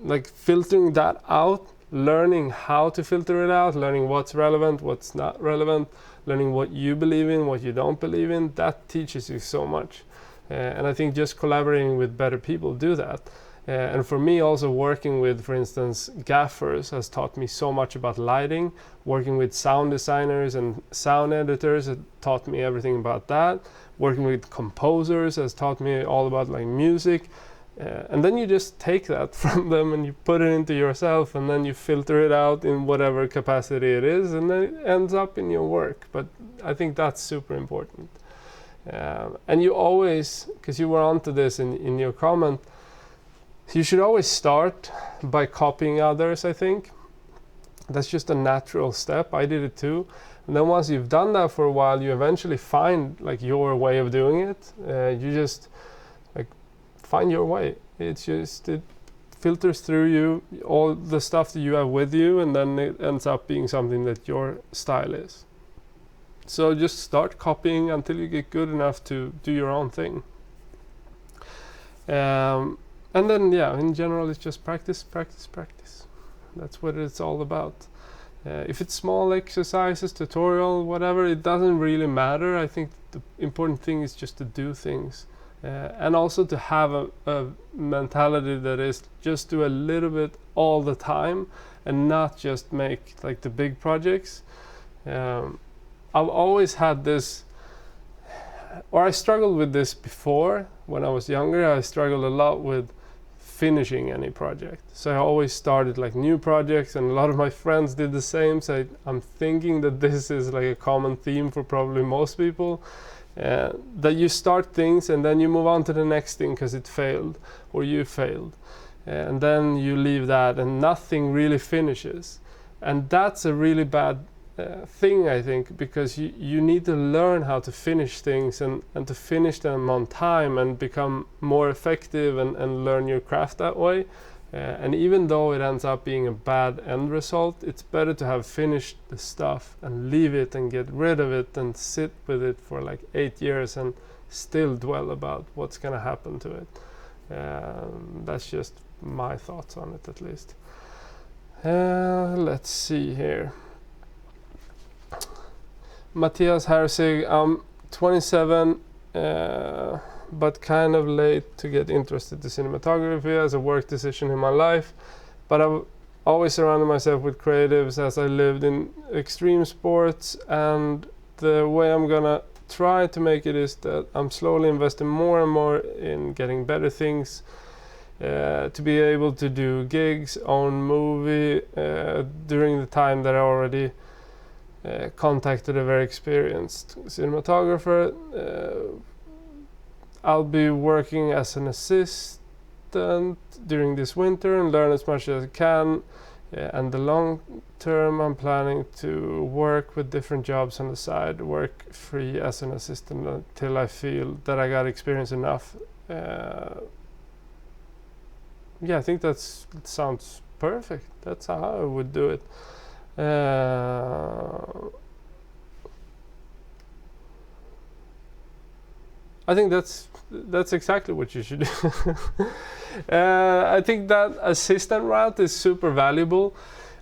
like filtering that out, learning how to filter it out, learning what's relevant, what's not relevant, learning what you believe in, what you don't believe in, that teaches you so much. And I think just collaborating with better people do that. And for me also working with, for instance, gaffers has taught me so much about lighting. Working with sound designers and sound editors has taught me everything about that. Working with composers has taught me all about like music. And then you just take that from them and you put it into yourself, and then you filter it out in whatever capacity it is, and then it ends up in your work. But I think that's super important. And you always, because you were onto this in your comment, you should always start by copying others, I think. That's just a natural step. I did it too. And then once you've done that for a while, you eventually find like your way of doing it. You just like find your way. It's just, it filters through you, all the stuff that you have with you, and then it ends up being something that your style is. So just start copying until you get good enough to do your own thing. And then, yeah, in general, it's just practice, practice, practice. That's what it's all about. If it's small exercises, tutorial, whatever, it doesn't really matter. I think the important thing is just to do things. And also to have a mentality that is just do a little bit all the time and not just make like the big projects. I've always had this, or I struggled with this before when I was younger. I struggled a lot with finishing any project. So I always started like new projects, and a lot of my friends did the same. So I'm thinking that this is like a common theme for probably most people. That you start things and then you move on to the next thing because it failed or you failed, and then you leave that and nothing really finishes. And that's a really bad thing, I think, because you need to learn how to finish things and to finish them on time and become more effective and learn your craft that way. And even though it ends up being a bad end result, it's better to have finished the stuff and leave it and get rid of it than sit with it for like 8 years and still dwell about what's going to happen to it. That's just my thoughts on it, at least. Let's see here. Matthias Hersig, I'm 27, but kind of late to get interested in cinematography as a work decision in my life. But I've always surrounded myself with creatives as I lived in extreme sports, and the way I'm gonna try to make it is that I'm slowly investing more and more in getting better things, to be able to do gigs, own movie, during the time that I already contacted a very experienced cinematographer. I'll be working as an assistant during this winter and learn as much as I can. And the long term, I'm planning to work with different jobs on the side, work free as an assistant until I feel that I got experience enough. Yeah, I think that sounds perfect. That's how I would do it. I think that's exactly what you should do. I think that assistant route is super valuable.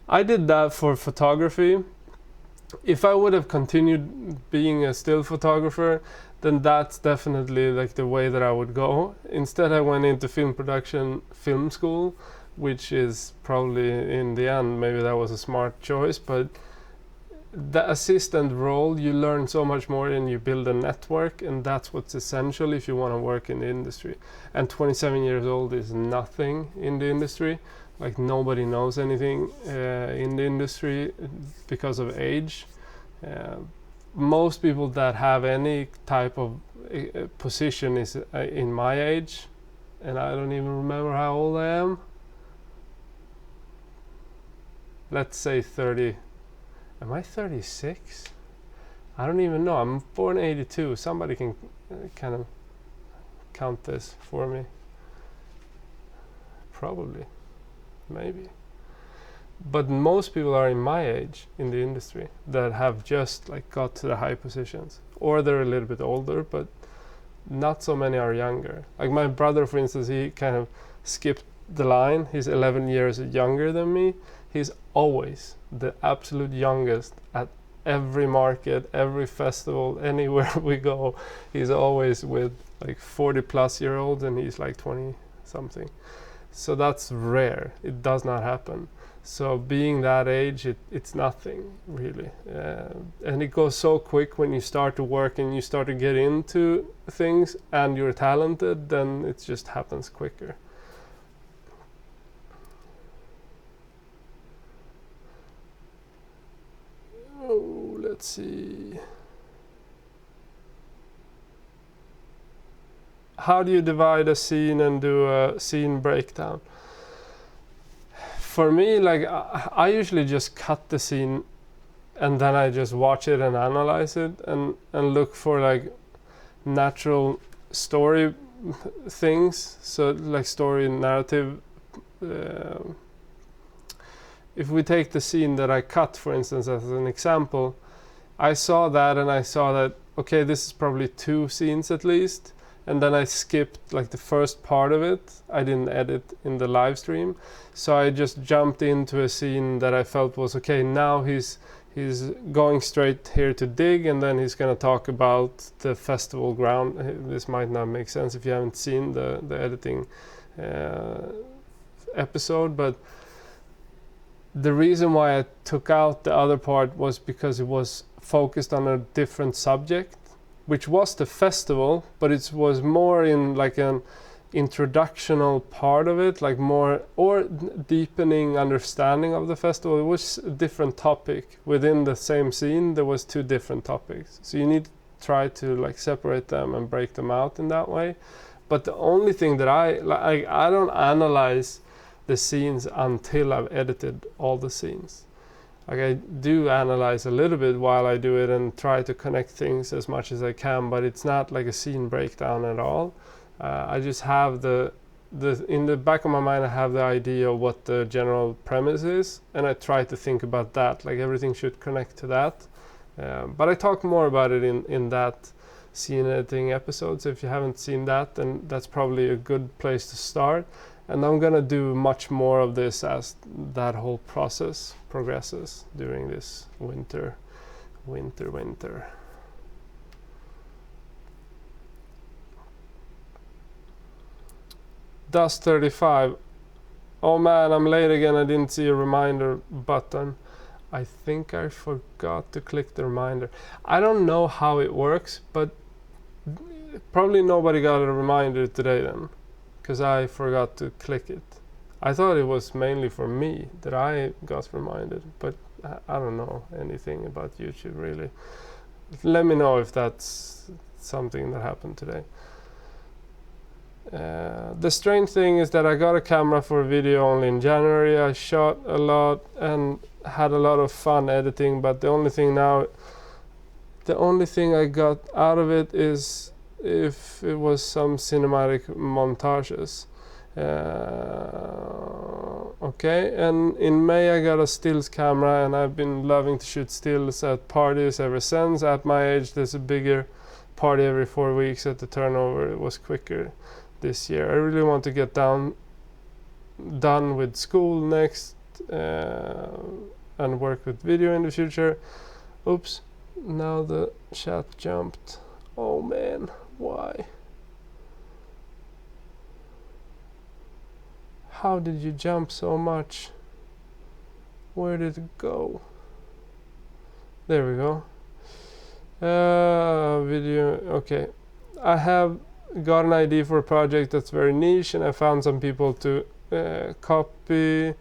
I did that for photography. If I would have continued being a still photographer, then that's definitely like the way that I would go. Instead, I went into film production film school, which is probably in the end, maybe that was a smart choice, but the assistant role, you learn so much more and you build a network, and that's what's essential if you want to work in the industry. And 27 years old is nothing in the industry. Like nobody knows anything in the industry because of age. Most people that have any type of position is in my age, and I don't even remember how old I am. Let's say 30. Am I 36? I don't even know. I'm born 82. Somebody can kind of count this for me. Probably. Maybe. But most people are in my age in the industry that have just like got to the high positions. Or they're a little bit older, but not so many are younger. Like my brother, for instance, he kind of skipped the line. He's 11 years younger than me. He's always the absolute youngest at every market, every festival, anywhere we go. He's always with like 40-plus-year-olds, and he's like 20 something. So that's rare. It does not happen. So being that age, it's nothing really. And it goes so quick when you start to work and you start to get into things and you're talented, then it just happens quicker. Oh, let's see. how do you divide a scene and do a scene breakdown? For me, like I usually just cut the scene and then I just watch it and analyze it and look for like natural story things, so like story narrative. If we take the scene that I cut, for instance, as an example, I saw that and I saw that, okay, this is probably 2 scenes at least, and then I skipped like the first part of it. I didn't edit in the live stream, so I just jumped into a scene that I felt was okay. Now he's going straight here to dig, and then he's going to talk about the festival ground. This might not make sense if you haven't seen the editing episode, but the reason why I took out the other part was because it was focused on a different subject, which was the festival, but it was more in like an introductional part of it, like more or deepening understanding of the festival. It was a different topic within the same scene. There was 2 different topics, so you need to try to like separate them and break them out in that way. But the only thing that I don't analyze the scenes until I've edited all the scenes. Like I do analyze a little bit while I do it and try to connect things as much as I can, but it's not like a scene breakdown at all. I just have the in the back of my mind, I have the idea of what the general premise is, and I try to think about that. Like everything should connect to that. But I talk more about it in that scene editing episode. So if you haven't seen that, then that's probably a good place to start. And I'm gonna do much more of this as that whole process progresses during this winter. Dust 35. Oh man, I'm late again. I didn't see a reminder button. I think I forgot to click the reminder. I don't know how it works, but probably nobody got a reminder today then, because I forgot to click it. I thought it was mainly for me that I got reminded, but I don't know anything about YouTube really. Let me know if that's something that happened today. The strange thing is that I got a camera for video only in January. I shot a lot and had a lot of fun editing, but the only thing I got out of it is if it was some cinematic montages. Okay, and in May I got a stills camera, and I've been loving to shoot stills at parties ever since. At my age, there's a bigger party every 4 weeks. At the turnover, it was quicker this year. I really want to get done with school next and work with video in the future. Oops, now the chat jumped. Oh man, why? How did you jump so much? Where did it go? There we go. Video, okay. I have got an idea for a project that's very niche, and I found some people to copy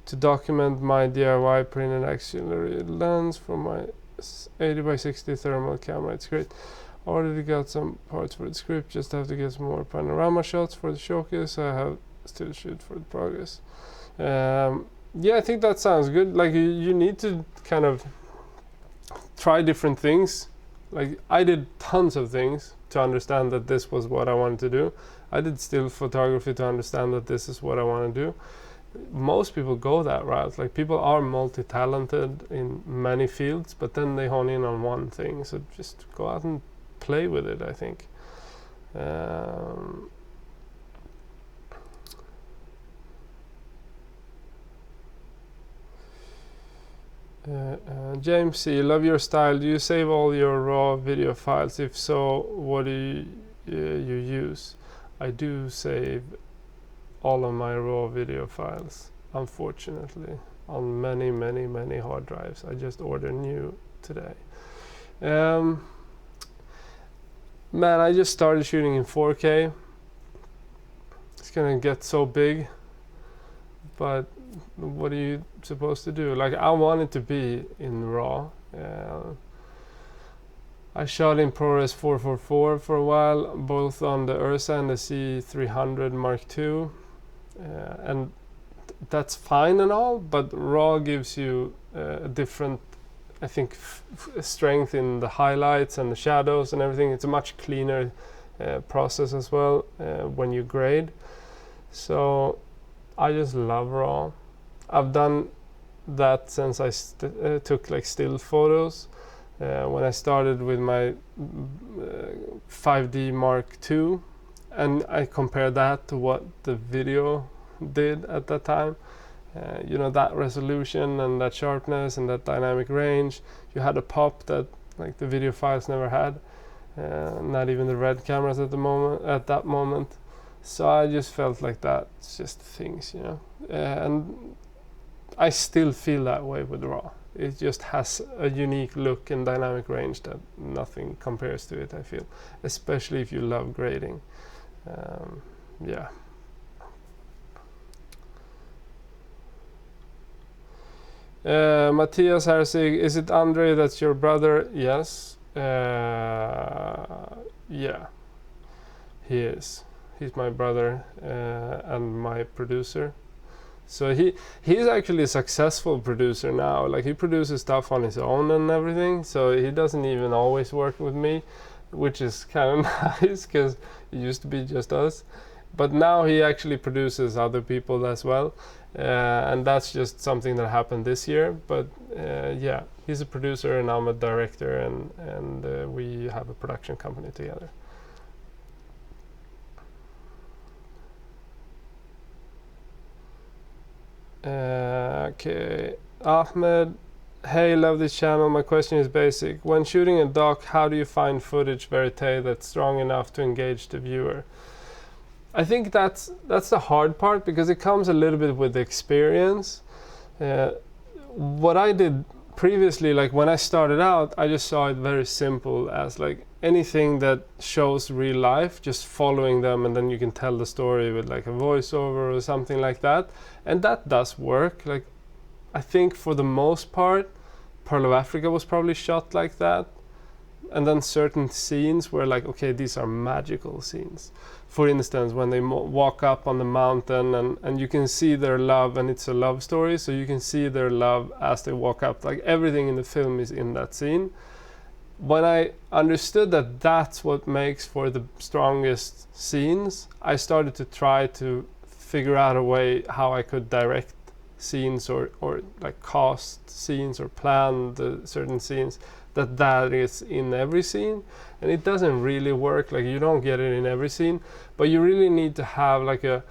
to document my DIY printed auxiliary lens for my 80x60 thermal camera. It's great. Already got some parts for the script, just have to get some more panorama shots for the showcase. I have still shoot for the progress. Yeah, I think that sounds good. Like you need to kind of try different things. Like I did tons of things to understand that this was what I wanted to do. I did still photography to understand that this is what I want to do. Most people go that route. Like people are multi-talented in many fields, but then they hone in on one thing. So just go out and play with it, I think. James C, love your style. Do you save all your raw video files? If so, what do you use? I do save all of my raw video files, unfortunately, on many hard drives. I just ordered new today. Man, I just started shooting in 4K. It's gonna get so big, but what are you supposed to do? Like I want it to be in RAW. I shot in ProRes 444 for a while, both on the Ursa and the C300 Mark II, and that's fine and all, but RAW gives you a different, I think, strength in the highlights and the shadows and everything. It's a much cleaner process as well when you grade. So I just love RAW. I've done that since I took like still photos. When I started with my 5D Mark II, and I compared that to what the video did at that time. You know, that resolution and that sharpness and that dynamic range, you had a pop that like the video files never had, not even the red cameras at that moment. So I just felt like that's just things, you know, and I still feel that way with RAW. It just has a unique look and dynamic range that nothing compares to it, I feel, especially if you love grading. Yeah. Matthias Hersig, is it Andre that's your brother? Yes. Yeah, he is. He's my brother and my producer. So he's actually a successful producer now. Like, he produces stuff on his own and everything. So he doesn't even always work with me, which is kind of nice because it used to be just us. But now he actually produces other people as well. And that's just something that happened this year. But yeah, he's a producer and I'm a director, and we have a production company together. Okay, Ahmed, hey, love this channel. My question is basic. When shooting a doc, how do you find footage verite that's strong enough to engage the viewer? I think that's the hard part, because it comes a little bit with the experience. What I did previously, like when I started out, I just saw it very simple as like anything that shows real life, just following them, and then you can tell the story with like a voiceover or something like that. And that does work. Like, I think for the most part, Pearl of Africa was probably shot like that. And then certain scenes were like, okay, these are magical scenes. For instance, when they walk up on the mountain and you can see their love, and it's a love story, so you can see their love as they walk up. Like, everything in the film is in that scene. When I understood that that's what makes for the strongest scenes, I started to try to figure out a way how I could direct scenes or like cast scenes or plan the certain scenes that is in every scene. And it doesn't really work. Like, you don't get it in every scene, but you really need to have like a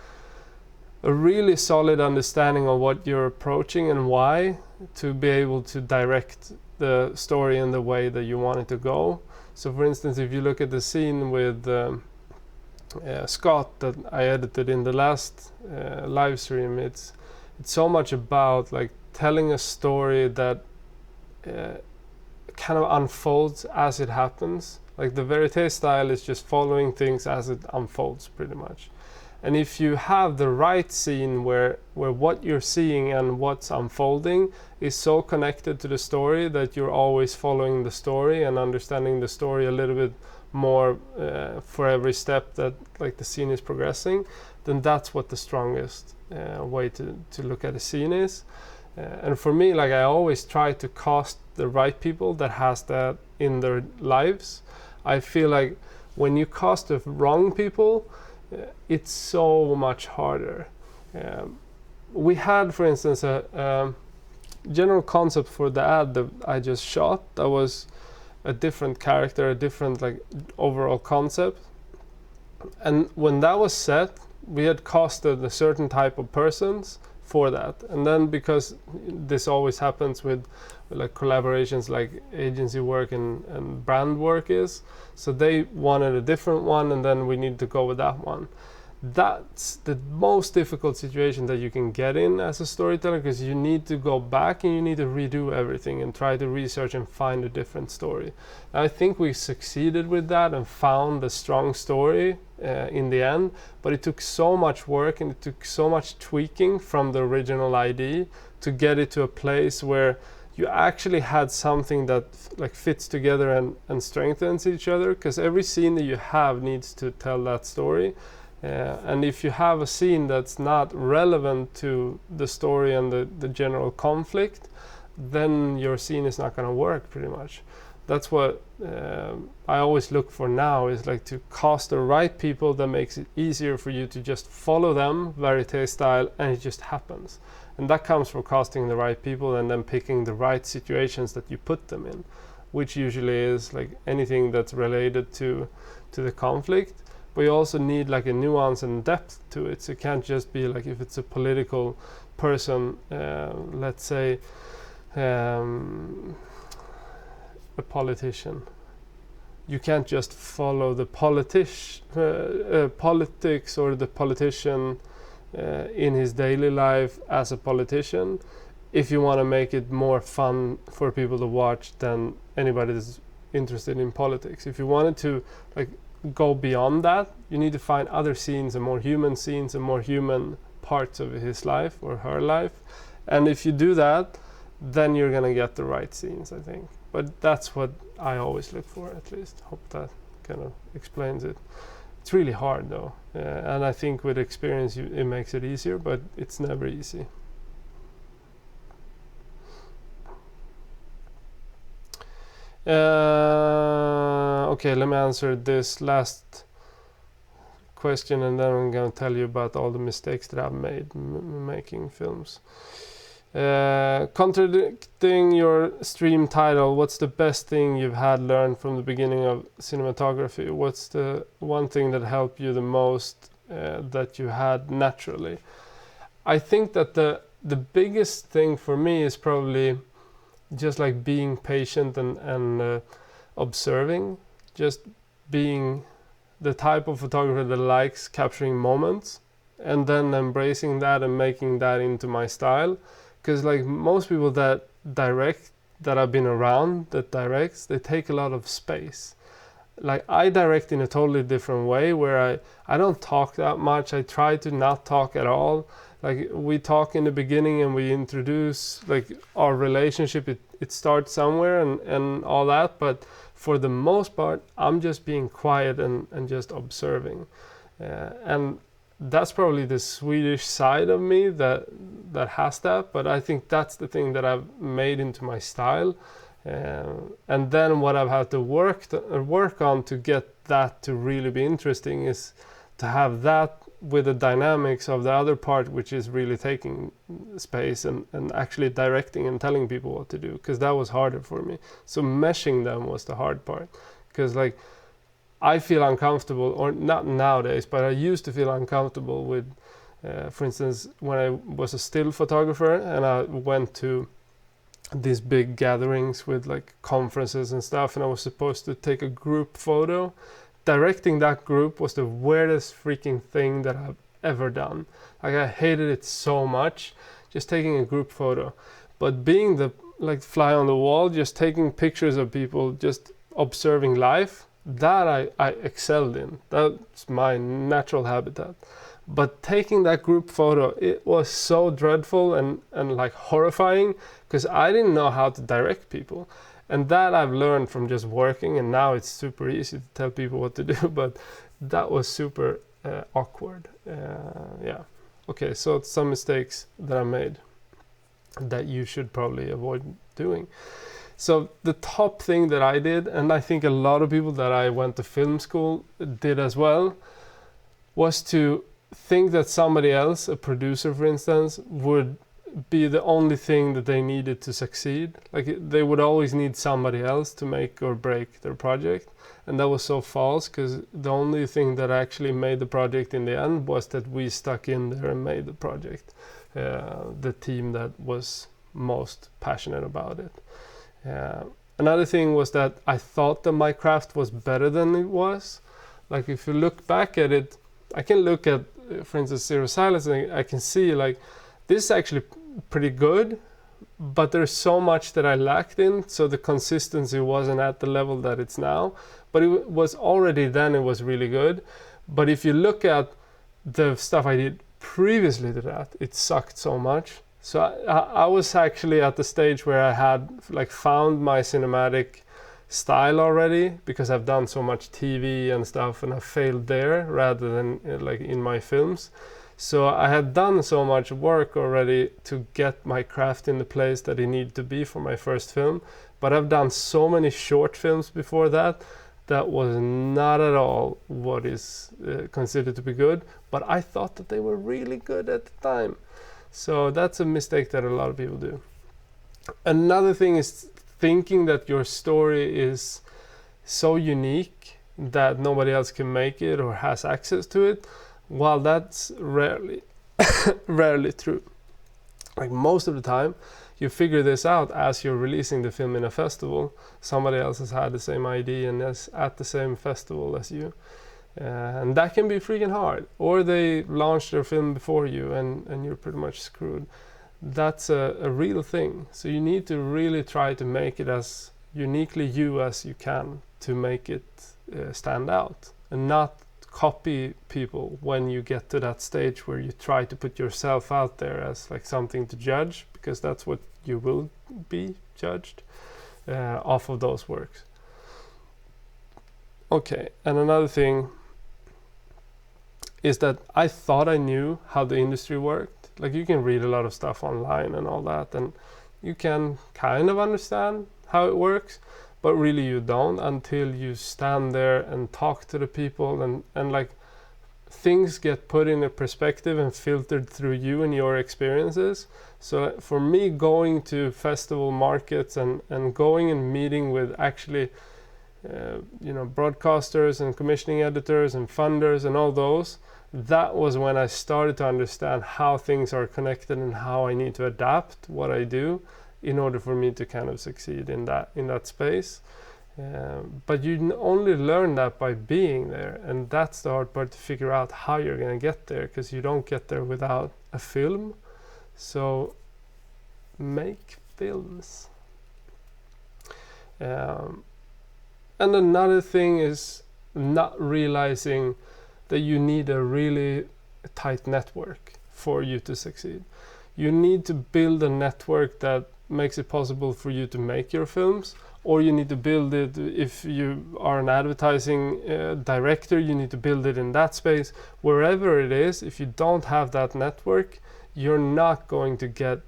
really solid understanding of what you're approaching and why, to be able to direct the story in the way that you want it to go. So for instance, if you look at the scene with Scott that I edited in the last live stream, it's so much about like telling a story that kind of unfolds as it happens. Like, the verite style is just following things as it unfolds, pretty much. And if you have the right scene where what you're seeing and what's unfolding is so connected to the story that you're always following the story and understanding the story a little bit more for every step that like the scene is progressing, then that's what the strongest way to look at a scene is. And for me, like, I always try to cast the right people that has that in their lives. I feel like when you cast the wrong people, it's so much harder. We had, for instance, a general concept for the ad that I just shot that was a different character, a different like overall concept. And when that was set, we had casted a certain type of persons for that. And then, because this always happens with like collaborations, like agency work and brand work is, so they wanted a different one, and then we need to go with that one. That's the most difficult situation that you can get in as a storyteller, because you need to go back and you need to redo everything and try to research and find a different story. And I think we succeeded with that and found a strong story in the end, but it took so much work and it took so much tweaking from the original idea to get it to a place where you actually had something that like fits together and strengthens each other, because every scene that you have needs to tell that story. And if you have a scene that's not relevant to the story and the general conflict, then your scene is not going to work pretty much. That's what I always look for now, is like to cast the right people that makes it easier for you to just follow them, verite style, and it just happens. And that comes from casting the right people and then picking the right situations that you put them in, which usually is like anything that's related to the conflict. But you also need like a nuance and depth to it. So it can't just be like, if it's a political person, let's say a politician, you can't just follow the politics or the politician in his daily life as a politician if you want to make it more fun for people to watch than anybody that's interested in politics. If you wanted to like go beyond that, you need to find other scenes and more human parts of his life or her life. And if you do that, then you're gonna get the right scenes, I think. But that's what I always look for, at least. Hope that kind of explains it. It's really hard though, and I think with experience it makes it easier, but it's never easy. Okay, let me answer this last question, and then I'm going to tell you about all the mistakes that I've made making films. Contradicting your stream title, what's the best thing you've had learned from the beginning of cinematography? What's the one thing that helped you the most that you had naturally? I think that the biggest thing for me is probably just like being patient and observing, just being the type of photographer that likes capturing moments and then embracing that and making that into my style. Because like most people that direct, that I've been around that directs, they take a lot of space. Like I direct in a totally different way, where I don't talk that much. I try to not talk at all. Like we talk in the beginning and we introduce like our relationship. It starts somewhere and all that, but for the most part I'm just being quiet and just observing, and that's probably the Swedish side of me that has that. But I think that's the thing that I've made into my style, and then what I've had to work on to get that to really be interesting is to have that with the dynamics of the other part, which is really taking space and actually directing and telling people what to do, because that was harder for me. So meshing them was the hard part, because like I feel uncomfortable, or not nowadays, but I used to feel uncomfortable with, for instance, when I was a still photographer and I went to these big gatherings with like conferences and stuff, and I was supposed to take a group photo. Directing that group was the weirdest freaking thing that I've ever done. Like I hated it so much, just taking a group photo. But being the like fly on the wall, just taking pictures of people, just observing life, that I excelled in. That's my natural habitat. But taking that group photo, it was so dreadful and like horrifying, because I didn't know how to direct people. And that I've learned from just working, and now it's super easy to tell people what to do, but that was super awkward. Yeah. Okay, so some mistakes that I made that you should probably avoid doing. So the top thing that I did, and I think a lot of people that I went to film school did as well, was to think that somebody else, a producer for instance, would be the only thing that they needed to succeed. Like they would always need somebody else to make or break their project, and that was so false, because the only thing that actually made the project in the end was that we stuck in there and made the project, the team that was most passionate about it. Another thing was that I thought that my craft was better than it was. Like if you look back at it, I can look at, for instance, Zero Silence, and I can see like this is actually pretty good, but there's so much that I lacked in, so the consistency wasn't at the level that it's now. But it was already then, it was really good. But if you look at the stuff I did previously to that, it sucked so much. So I was actually at the stage where I had like found my cinematic style already, because I've done so much TV and stuff, and I failed there rather than like in my films. So I had done so much work already to get my craft in the place that it needed to be for my first film. But I've done so many short films before that was not at all what is considered to be good. But I thought that they were really good at the time. So that's a mistake that a lot of people do. Another thing is thinking that your story is so unique that nobody else can make it or has access to it. While that's rarely rarely true. Like most of the time, you figure this out as you're releasing the film in a festival. Somebody else has had the same idea and is at the same festival as you. And that can be freaking hard. Or they launch their film before you and you're pretty much screwed. That's a real thing. So you need to really try to make it as uniquely you as you can to make it stand out. And not copy people when you get to that stage where you try to put yourself out there as like something to judge, because that's what you will be judged off of those works. Okay, and another thing is that I thought I knew how the industry worked. Like you can read a lot of stuff online and all that, and you can kind of understand how it works, but really you don't until you stand there and talk to the people, and like things get put in a perspective and filtered through you and your experiences. So for me, going to festival markets and going and meeting with actually broadcasters and commissioning editors and funders and all those, that was when I started to understand how things are connected and how I need to adapt what I do in order for me to kind of succeed in that space. But you only learn that by being there, and that's the hard part, to figure out how you're going to get there, because you don't get there without a film. So make films. And another thing is not realizing that you need a really tight network for you to succeed. You need to build a network that makes it possible for you to make your films, or you need to build it, if you are an advertising director, you need to build it in that space. Wherever it is, if you don't have that network, you're not going to get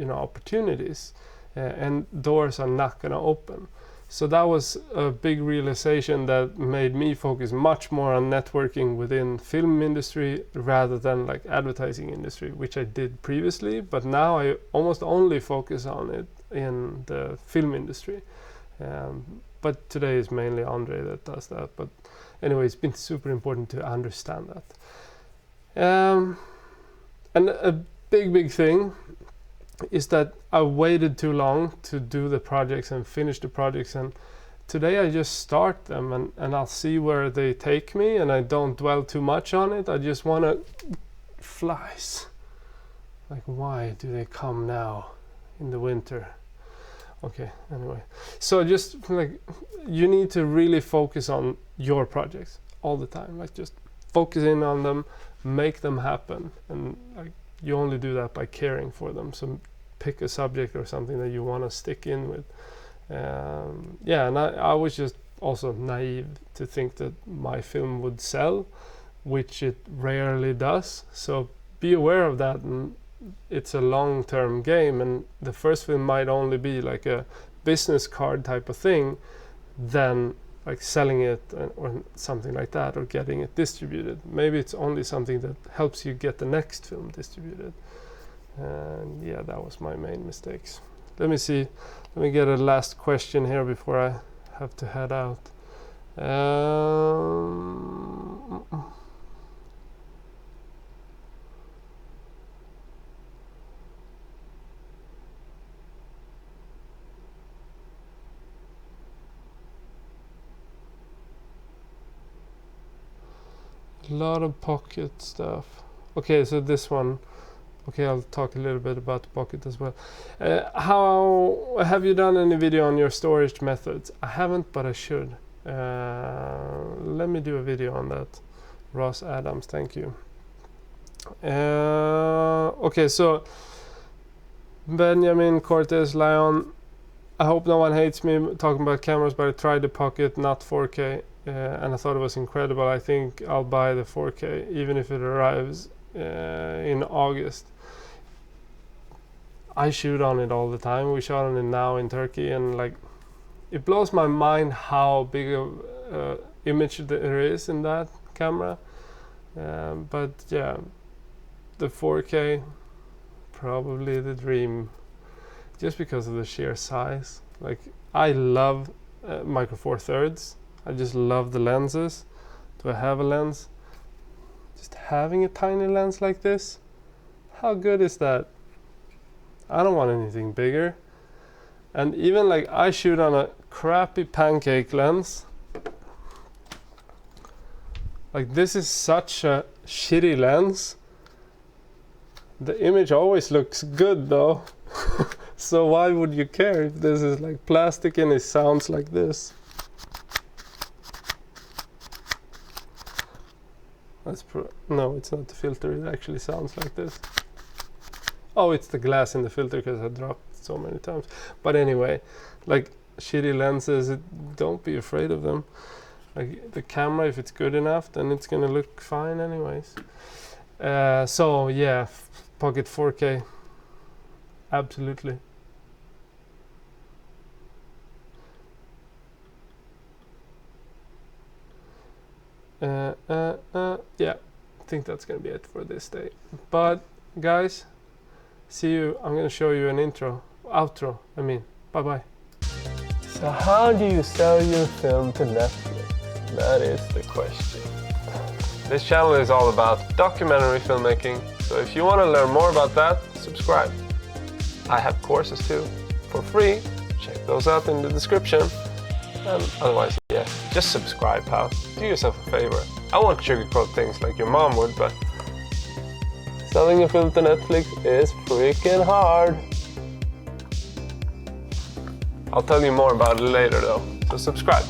opportunities, and doors are not going to open. So that was a big realization that made me focus much more on networking within film industry rather than like advertising industry, which I did previously, but now I almost only focus on it in the film industry. But today is mainly Andre that does that. But anyway, it's been super important to understand that. And a big thing is that I waited too long to do the projects and finish the projects, and today I just start them and I'll see where they take me, and I don't dwell too much on it. I just want to flies. Like, why do they come now in the winter? Okay, anyway. So just like, you need to really focus on your projects all the time. Like just focus in on them, make them happen, and like you only do that by caring for them. So pick a subject or something that you want to stick in with. And I was just also naive to think that my film would sell, which it rarely does. So be aware of that, and it's a long-term game, and the first film might only be like a business card type of thing, then like selling it or something like that, or getting it distributed. Maybe it's only something that helps you get the next film distributed. And yeah, that was my main mistakes. Let me see. Let me get a last question here before I have to head out. A lot of pocket stuff. Okay, so this one. Okay, I'll talk a little bit about the pocket as well. How have you done any video on your storage methods? I haven't, but I should. Let me do a video on that. Ross Adams, thank you. Okay, so Benjamin Cortez Leon, I hope no one hates me talking about cameras, but I tried the Pocket, not 4K, and I thought it was incredible. I think I'll buy the 4K, even if it arrives in August. I shoot on it all the time. We shot on it now in Turkey, and like, it blows my mind how big of image there is in that camera. But yeah, the 4K, probably the dream, just because of the sheer size. Like, I love Micro Four Thirds. I just love the lenses. Do I have a lens? Just having a tiny lens like this, how good is that? I don't want anything bigger. And even like, I shoot on a crappy pancake lens. Like, this is such a shitty lens. The image always looks good though. So why would you care if this is like plastic and it sounds like this? No, it's not the filter, it actually sounds like this. Oh, it's the glass in the filter because I dropped it so many times. But anyway, like, shitty lenses, don't be afraid of them. Like, the camera, if it's good enough, then it's gonna look fine anyways. So yeah, Pocket 4K, absolutely. Yeah, I think that's gonna be it for this day. But guys, see you. I'm gonna show you an outro. Bye bye. So how do you sell your film to Netflix? That is the question. This channel is all about documentary filmmaking, so if you want to learn more about that, subscribe. I have courses too, for free. Check those out in the description. And otherwise, yeah, just subscribe, pal. Do yourself a favor. I won't sugarcoat things like your mom would, but selling a film to Netflix is freaking hard. I'll tell you more about it later though, so subscribe.